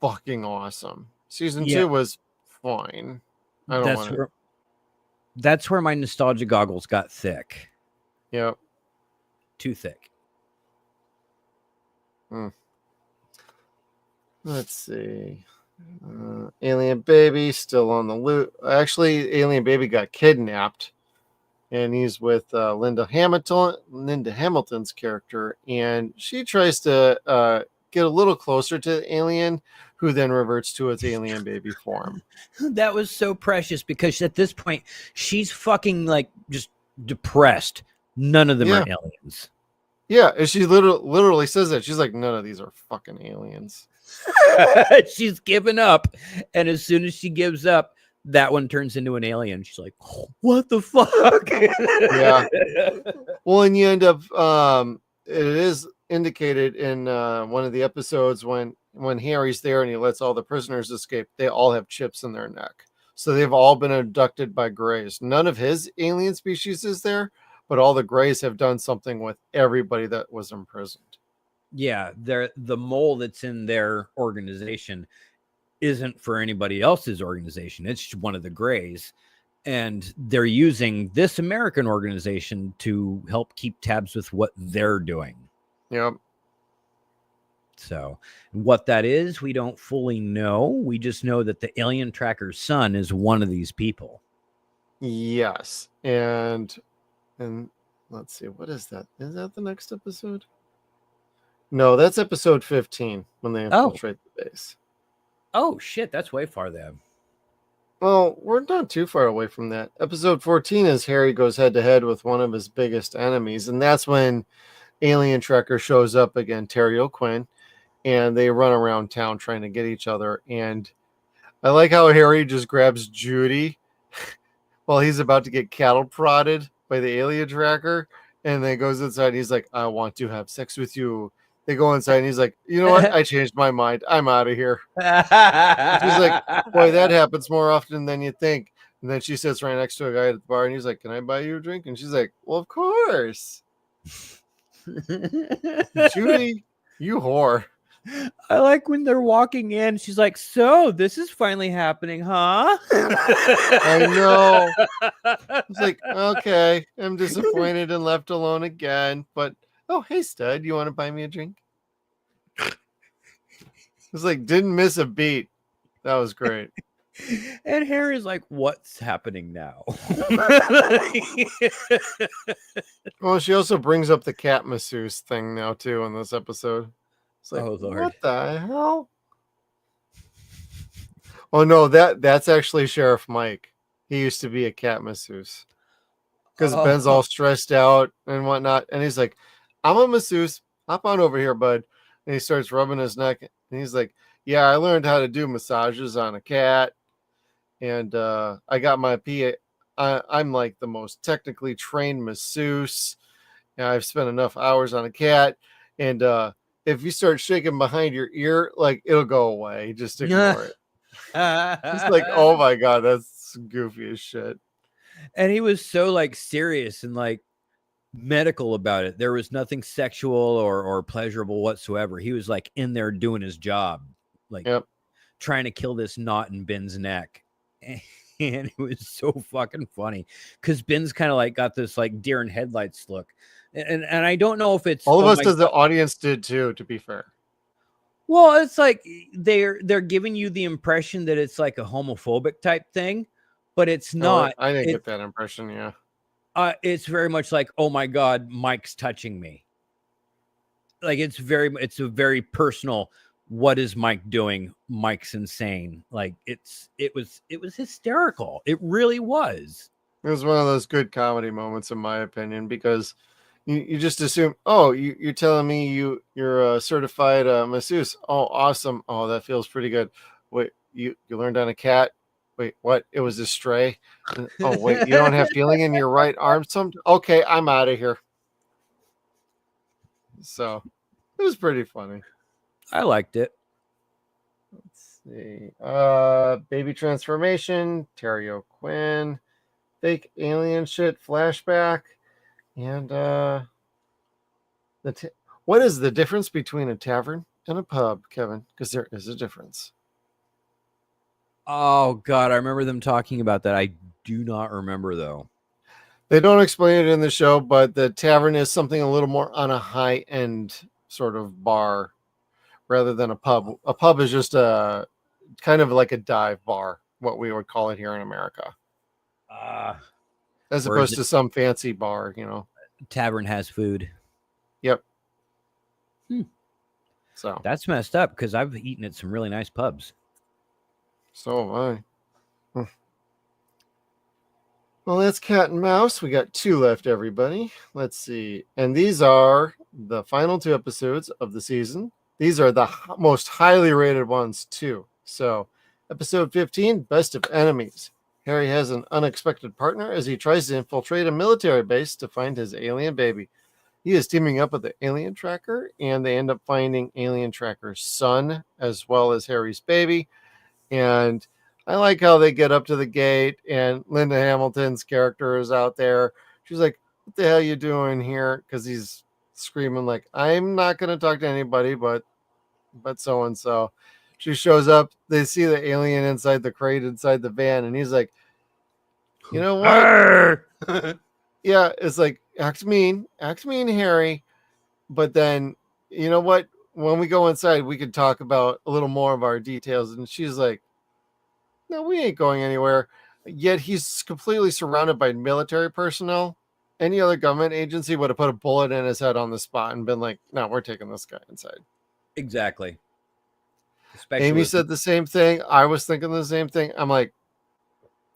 fucking awesome. Season 2 was fine. I don't want to. That's where my nostalgia goggles got thick. Yep. Too thick. Let's see. Alien Baby still on the loot. Actually, Alien Baby got kidnapped, and he's with Linda Hamilton's character, and she tries to get a little closer to the alien, who then reverts to its alien baby form. That was so precious because at this point she's fucking just depressed. None of them are aliens. Yeah, and she literally says that. She's like, none of these are fucking aliens. She's given up, and as soon as she gives up, that one turns into an alien. She's like, what the fuck? Yeah. Well, and you end up it is indicated in one of the episodes when Harry's there and he lets all the prisoners escape, they all have chips in their neck. So they've all been abducted by Greys. None of his alien species is there, but all the Greys have done something with everybody that was imprisoned. Yeah, the mole that's in their organization isn't for anybody else's organization. It's one of the Greys. And they're using this American organization to help keep tabs with what they're doing. Yep. So what that is, we don't fully know. We just know that the alien tracker's son is one of these people. Yes. And let's see, what is that? Is that the next episode? No, that's episode 15 when they infiltrate the base. Oh shit, that's way far then. Well, we're not too far away from that. Episode 14 is Harry goes head to head with one of his biggest enemies, and that's when Alien Tracker shows up again, Terry O'Quinn, and they run around town trying to get each other. And I like how Harry just grabs Judy while he's about to get cattle prodded by the Alien Tracker, and then goes inside and he's like, I want to have sex with you. They go inside and he's like, you know what? I changed my mind. I'm out of here. She's like, boy, that happens more often than you think. And then she sits right next to a guy at the bar and he's like, can I buy you a drink? And she's like, well, of course. Judy, you whore. I like when they're walking in. She's like, so this is finally happening, huh? I know. It's like, okay, I'm disappointed and left alone again. But, oh, hey, stud, you want to buy me a drink? It's like, didn't miss a beat. That was great. And Harry's like, what's happening now? Well, she also brings up the cat masseuse thing now, too, in this episode. It's like, oh, Lord. What the hell? Oh, no, that's actually Sheriff Mike. He used to be a cat masseuse. Because Ben's all stressed out and whatnot. And he's like, I'm a masseuse. Hop on over here, bud. And he starts rubbing his neck. And he's like, yeah, I learned how to do massages on a cat. And I got my PA. I'm like the most technically trained masseuse. And I've spent enough hours on a cat. And if you start shaking behind your ear, like, it'll go away. Just ignore it. It's like, oh my God, that's goofy as shit. And he was so like serious and like medical about it. There was nothing sexual or pleasurable whatsoever. He was like in there doing his job, like trying to kill this knot in Ben's neck. And it was so fucking funny because Ben's kind of like got this like deer in headlights look. And I don't know if it's all of us as the audience did too, to be fair. Well, it's like they're giving you the impression that it's like a homophobic type thing, but it's not. I didn't get that impression. Yeah. It's very much like, oh my God, Mike's touching me. Like it's a very personal. What is Mike doing? Mike's insane. Like it was hysterical. It really was. It was one of those good comedy moments, in my opinion, because you just assume, oh, you're telling me you're a certified masseuse. Oh, awesome. Oh, that feels pretty good. Wait, you learned on a cat? Wait, what? It was a stray? Oh, wait, you don't have feeling in your right arm? Okay, I'm out of here. So it was pretty funny. I liked it. Let's see. Baby transformation, Terry O'Quinn, fake alien shit, flashback. And what is the difference between a tavern and a pub, Kevin? Because there is a difference. Oh, God, I remember them talking about that. I do not remember, though. They don't explain it in the show, but the tavern is something a little more on a high-end sort of bar rather than a pub. A pub is just a kind of like a dive bar, what we would call it here in America. As opposed to some fancy bar, you know. Tavern has food. Yep. So that's messed up because I've eaten at some really nice pubs. So have I. Well, that's cat and mouse. We got 2 left, everybody. Let's see. And these are the final 2 episodes of the season. These are the most highly rated ones, too. So, episode 15, Best of Enemies. Harry has an unexpected partner as he tries to infiltrate a military base to find his alien baby. He is teaming up with the alien tracker, and they end up finding alien tracker's son as well as Harry's baby. And I like how they get up to the gate, and Linda Hamilton's character is out there. She's like, what the hell are you doing here? Because he's screaming like, I'm not going to talk to anybody but so-and-so. She shows up. They see the alien inside the crate, inside the van. And he's like, you know what? Yeah, it's like, act mean, Harry. But then, you know what? When we go inside, we could talk about a little more of our details. And she's like, no, we ain't going anywhere. Yet he's completely surrounded by military personnel. any other government agency would have put a bullet in his head on the spot and been like, no, we're taking this guy inside. Exactly. Especially Amy said the same thing. I was thinking the same thing. I'm like,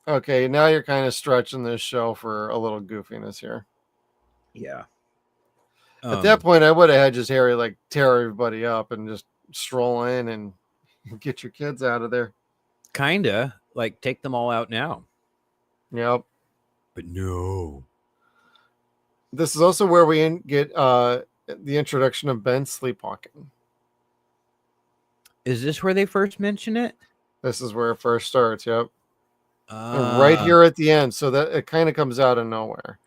okay, now you're kind of stretching this show for a little goofiness here. Yeah. At that point, I would have had just Harry like tear everybody up and just stroll in and get your kids out of there. Kinda like take them all out now. Yep. But no. This is also where we get the introduction of Ben sleepwalking. Is this where they first mention it? This is where it first starts. Yep. And right here at the end, so that it kind of comes out of nowhere.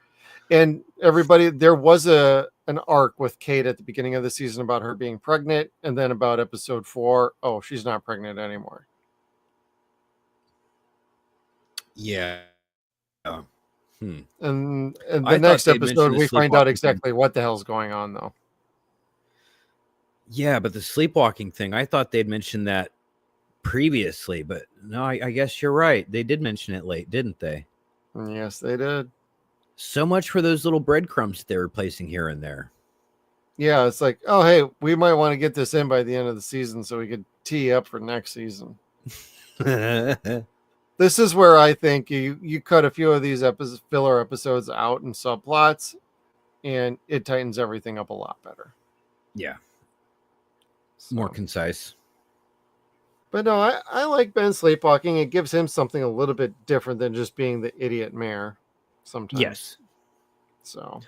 And everybody, there was an arc with Kate at the beginning of the season about her being pregnant, and then about episode 4, oh, she's not pregnant anymore. Yeah. And the next episode, we find out exactly what the hell's going on, though. Yeah, but the sleepwalking thing, I thought they'd mentioned that previously, but no, I guess you're right. They did mention it late, didn't they? Yes, they did. So much for those little breadcrumbs they were placing here and there. Yeah, it's like, oh, hey, we might want to get this in by the end of the season so we could tee up for next season. This is where I think you cut a few of these filler episodes out and subplots, and it tightens everything up a lot better. Yeah. More concise. But no, I like Ben sleepwalking. It gives him something a little bit different than just being the idiot mayor sometimes. Yes. So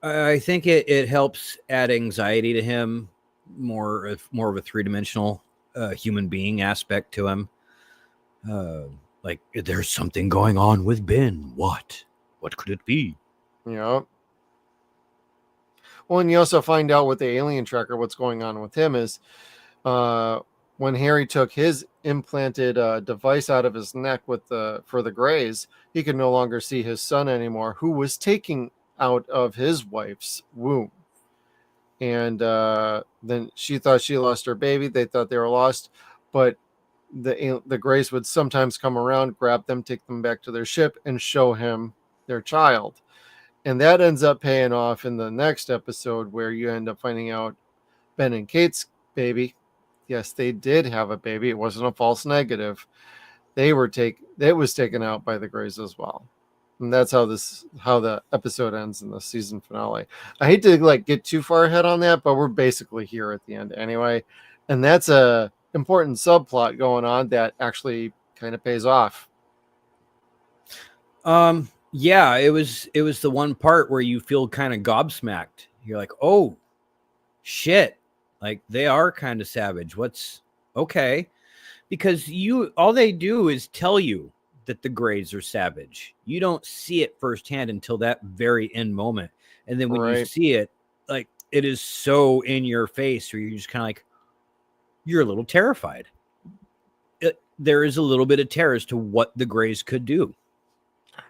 I think it helps add anxiety to him, more of a three-dimensional human being aspect to him. Like, there's something going on with Ben. What could it be? Yeah. Well, and you also find out with the alien tracker, what's going on with him is when Harry took his implanted device out of his neck for the Greys, he could no longer see his son anymore, who was taking out of his wife's womb. And then she thought she lost her baby. They thought they were lost, but the Greys would sometimes come around, grab them, take them back to their ship, and show him their child. And that ends up paying off in the next episode, where you end up finding out Ben and Kate's baby. Yes, they did have a baby. It wasn't a false negative. It was taken out by the Greys as well. And that's how the episode ends in the season finale. I hate to get too far ahead on that, but we're basically here at the end anyway. And that's a important subplot going on that actually kind of pays off. Yeah, it was the one part where you feel kind of gobsmacked. You're like, oh shit, like they are kind of savage. What's okay? Because all they do is tell you that the Greys are savage. You don't see it firsthand until that very end moment. And then when you see it, like, it is so in your face, where you're just kind of like, you're a little terrified. There is a little bit of terror as to what the Greys could do.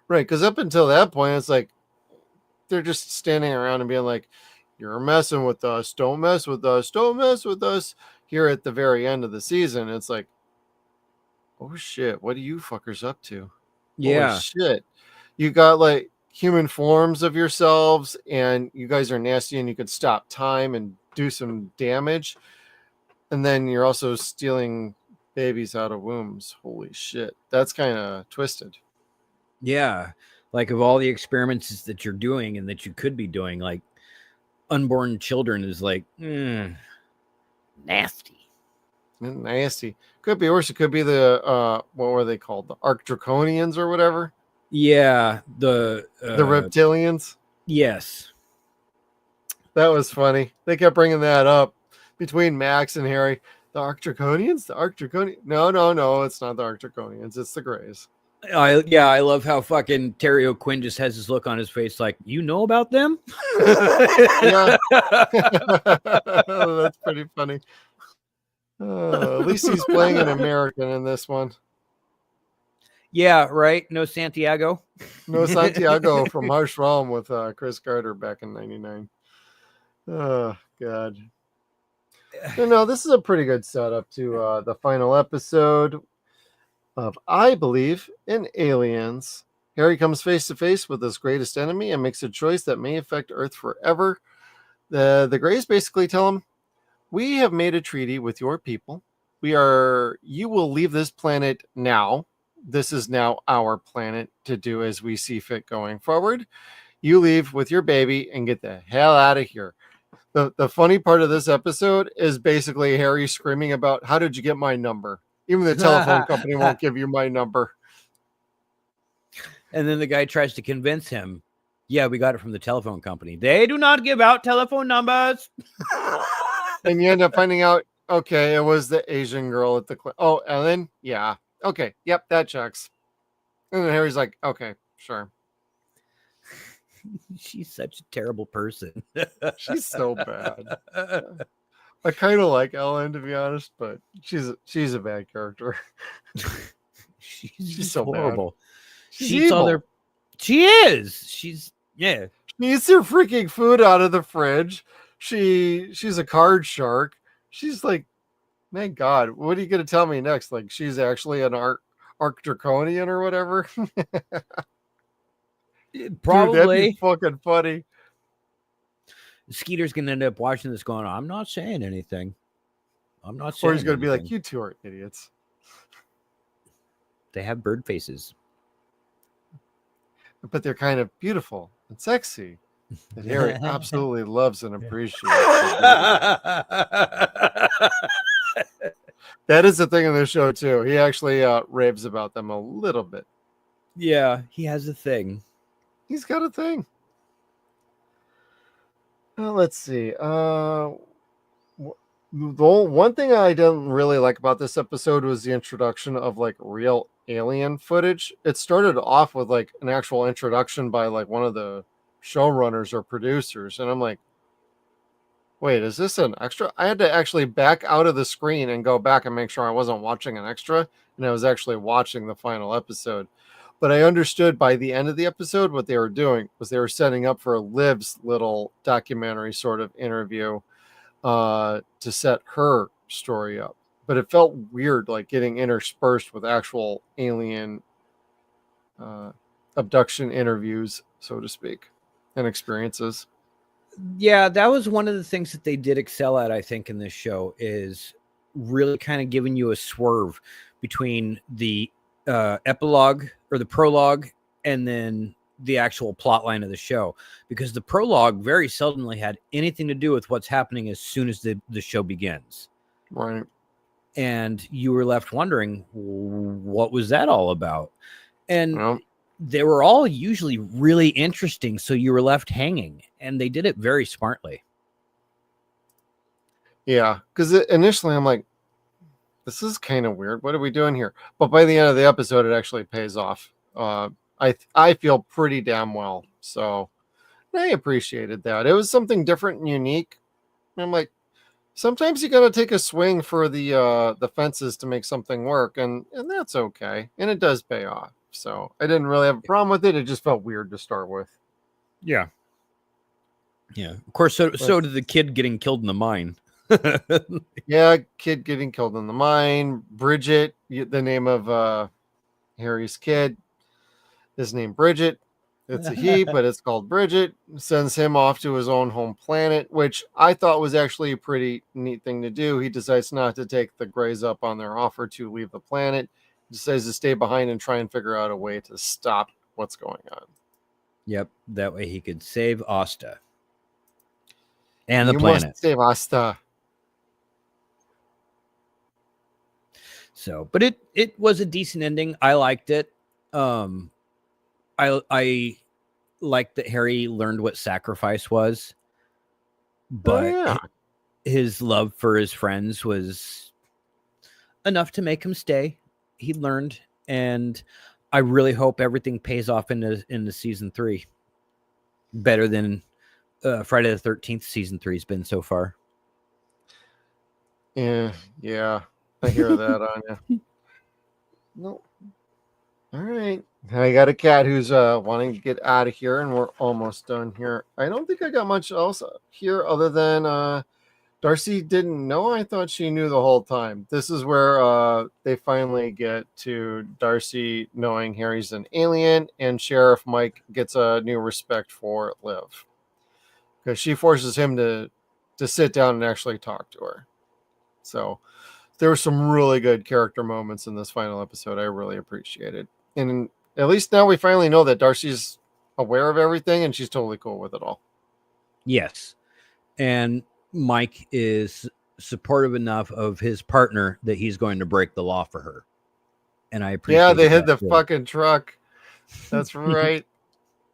Right, because up until that point, it's like they're just standing around and being like, you're messing with us. Don't mess with us. Don't mess with us. Here at the very end of the season, it's like, oh shit, what are you fuckers up to? Yeah. Holy shit. You got human forms of yourselves, and you guys are nasty, and you could stop time and do some damage. And then you're also stealing babies out of wombs. Holy shit. That's kind of twisted. Yeah. Like, of all the experiments that you're doing and that you could be doing, like, unborn children is like, nasty. Nasty. Could be worse. It could be the what were they called? The Arcdraconians or whatever. Yeah, the reptilians. Yes, that was funny. They kept bringing that up between Max and Harry. The Arcdraconians. The Arcdraconians. No, it's not the Arcdraconians. It's the Greys. I love how fucking Terry O'Quinn just has this look on his face, like, you know about them. Yeah, that's pretty funny. At least he's playing an American in this one. Yeah, right. No Santiago. No Santiago from Harsh Realm with Chris Carter back in '99. Oh, God. No, this is a pretty good setup to the final episode of, I believe, in Aliens. Harry comes face to face with his greatest enemy and makes a choice that may affect Earth forever. The Greys basically tell him, "We have made a treaty with your people. You will leave this planet now. This is now our planet to do as we see fit going forward. You leave with your baby and get the hell out of here." The funny part of this episode is basically Harry screaming about, "How did you get my number? Even the telephone company won't give you my number." And then the guy tries to convince him, "Yeah, we got it from the telephone company. They do not give out telephone numbers." And you end up finding out, okay, it was the Asian girl at the oh, Ellen? Yeah. Okay. Yep, that checks. And then Harry's like, okay, sure. She's such a terrible person. She's so bad. I kind of like Ellen, to be honest, but she's a bad character. She's so horrible. Bad. She's evil. She is. She's yeah. She eats her freaking food out of the fridge. She's a card shark. She's like, my God, what are you gonna tell me next? Like she's actually an arc draconian or whatever. Probably. Dude, that'd be fucking funny. Skeeter's gonna end up watching this going, "I'm not saying anything. I'm not saying." Or he's gonna anything. be like, "You two are idiots." They have bird faces, but they're kind of beautiful and sexy. And Harry absolutely loves and appreciates. That is the thing in this show too. He actually raves about them a little bit. Yeah, he has a thing. He's got a thing. Let's see. The one thing I didn't really like about this episode was the introduction of like real alien footage. It started off with like an actual introduction by like one of the showrunners or producers, and I'm like, wait, is this an extra? I had to actually back out of the screen and go back and make sure I wasn't watching an extra, and I was actually watching the final episode. But I understood by the end of the episode what they were doing was they were setting up for Liv's little documentary sort of interview to set her story up. But it felt weird, like getting interspersed with actual alien abduction interviews, so to speak, and experiences. Yeah, that was one of the things that they did excel at, I think, in this show, is really kind of giving you a swerve between the epilogue or the prologue and then the actual plot line of the show, because the prologue very seldomly had anything to do with what's happening as soon as the show begins. Right. And you were left wondering, what was that all about? And they were all usually really interesting, so you were left hanging, and they did it very smartly. Yeah, because initially I'm like, this is kind of weird. What are we doing here? But by the end of the episode, it actually pays off. I feel pretty damn well. So I appreciated that. It was something different and unique. I'm like, sometimes you got to take a swing for the fences to make something work, and that's okay. And it does pay off. So I didn't really have a problem with it. It just felt weird to start with. Yeah. Yeah. Of course, so did the kid getting killed in the mine. Yeah, kid getting killed in the mine. Bridget, the name of Harry's kid, is named Bridget. It's a he, but it's called Bridget. Sends him off to his own home planet, which I thought was actually a pretty neat thing to do. He decides not to take the Greys up on their offer to leave the planet. He decides to stay behind and try and figure out a way to stop what's going on. Yep, that way he could save Asta and the You planet. Must save Asta. So, but it was a decent ending. I liked it. I liked that Harry learned what sacrifice was, but his love for his friends was enough to make him stay. He learned, and I really hope everything pays off into season 3 better than Friday the 13th season 3 has been so far. Yeah. I hear that on you. No. All right. I got a cat who's wanting to get out of here, and we're almost done here. I don't think I got much else here other than Darcy didn't know. I thought she knew the whole time. This is where they finally get to Darcy knowing Harry's an alien, and Sheriff Mike gets a new respect for Liv because she forces him to sit down and actually talk to her. So there were some really good character moments in this final episode. I really appreciated, and at least now we finally know that Darcy's aware of everything and she's totally cool with it all. Yes, and Mike is supportive enough of his partner that he's going to break the law for her. And I appreciate Yeah, they hit the too. fucking truck. That's right.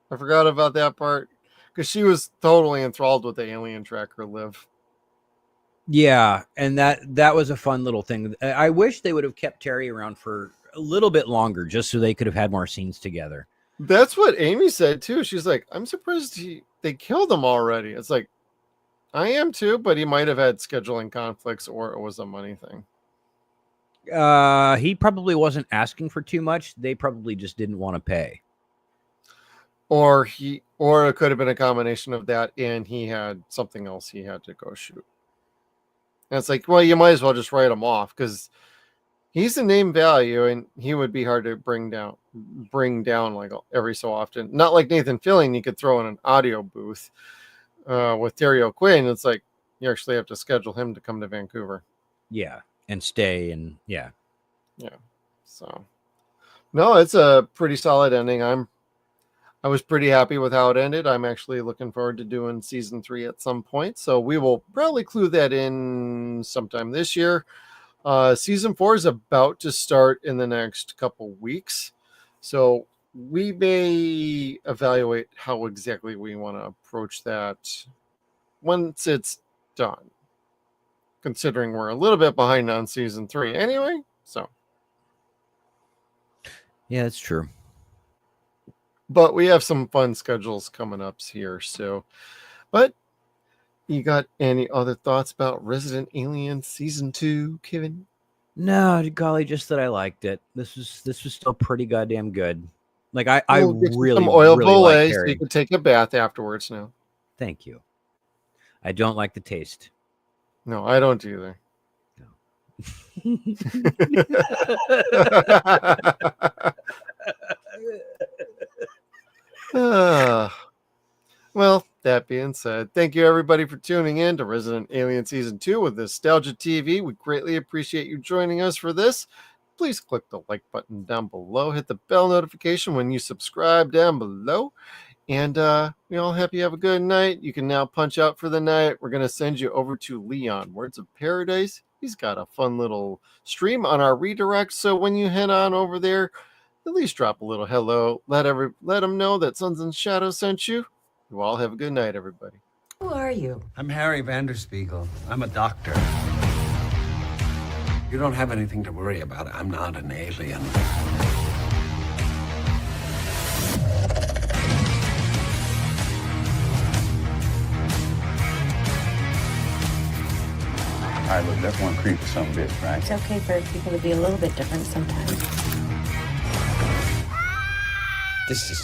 I forgot about that part because she was totally enthralled with the alien tracker Liv. Yeah, and that was a fun little thing. I wish they would have kept Terry around for a little bit longer just so they could have had more scenes together. That's what Amy said too. She's like, I'm surprised they killed him already. It's like, I am too, but he might have had scheduling conflicts or it was a money thing. He probably wasn't asking for too much. They probably just didn't want to pay. Or it could have been a combination of that and he had something else he had to go shoot. And it's like, well, you might as well just write him off because he's a name value and he would be hard to bring down like every so often. Not like Nathan Fillion, you could throw in an audio booth. With Terry O'Quinn, it's like you actually have to schedule him to come to Vancouver. Yeah, and stay and yeah. So, no, it's a pretty solid ending. I was pretty happy with how it ended. I'm actually looking forward to doing season 3 at some point. So we will probably clue that in sometime this year. Season 4 is about to start in the next couple weeks. So we may evaluate how exactly we want to approach that once it's done, considering we're a little bit behind on season 3 anyway. So, yeah, that's true. But we have some fun schedules coming up here. So, but you got any other thoughts about Resident Alien season 2, Kevin? No, golly, just that I liked it. This was still pretty goddamn good. Like I really some oil really like so you can take a bath afterwards now. Thank you. I don't like the taste. No, I don't either. No. Well, that being said, thank you everybody for tuning in to Resident Alien Season 2 with Nostalgia TV. We greatly appreciate you joining us for this. Please click the like button down below. Hit the bell notification when you subscribe down below. And we all hope you have a good night. You can now punch out for the night. We're going to send you over to Leon, Words of Paradise. He's got a fun little stream on our redirect. So when you head on over there, at least drop a little hello. Let them know that Suns and Shadows sent you. You all have a good night, everybody. Who are you? I'm Harry Vanderspiegel. I'm a doctor. You don't have anything to worry about. I'm not an alien. All right, look, that's one creep for some bitch, right? It's okay for people to be a little bit different sometimes. This is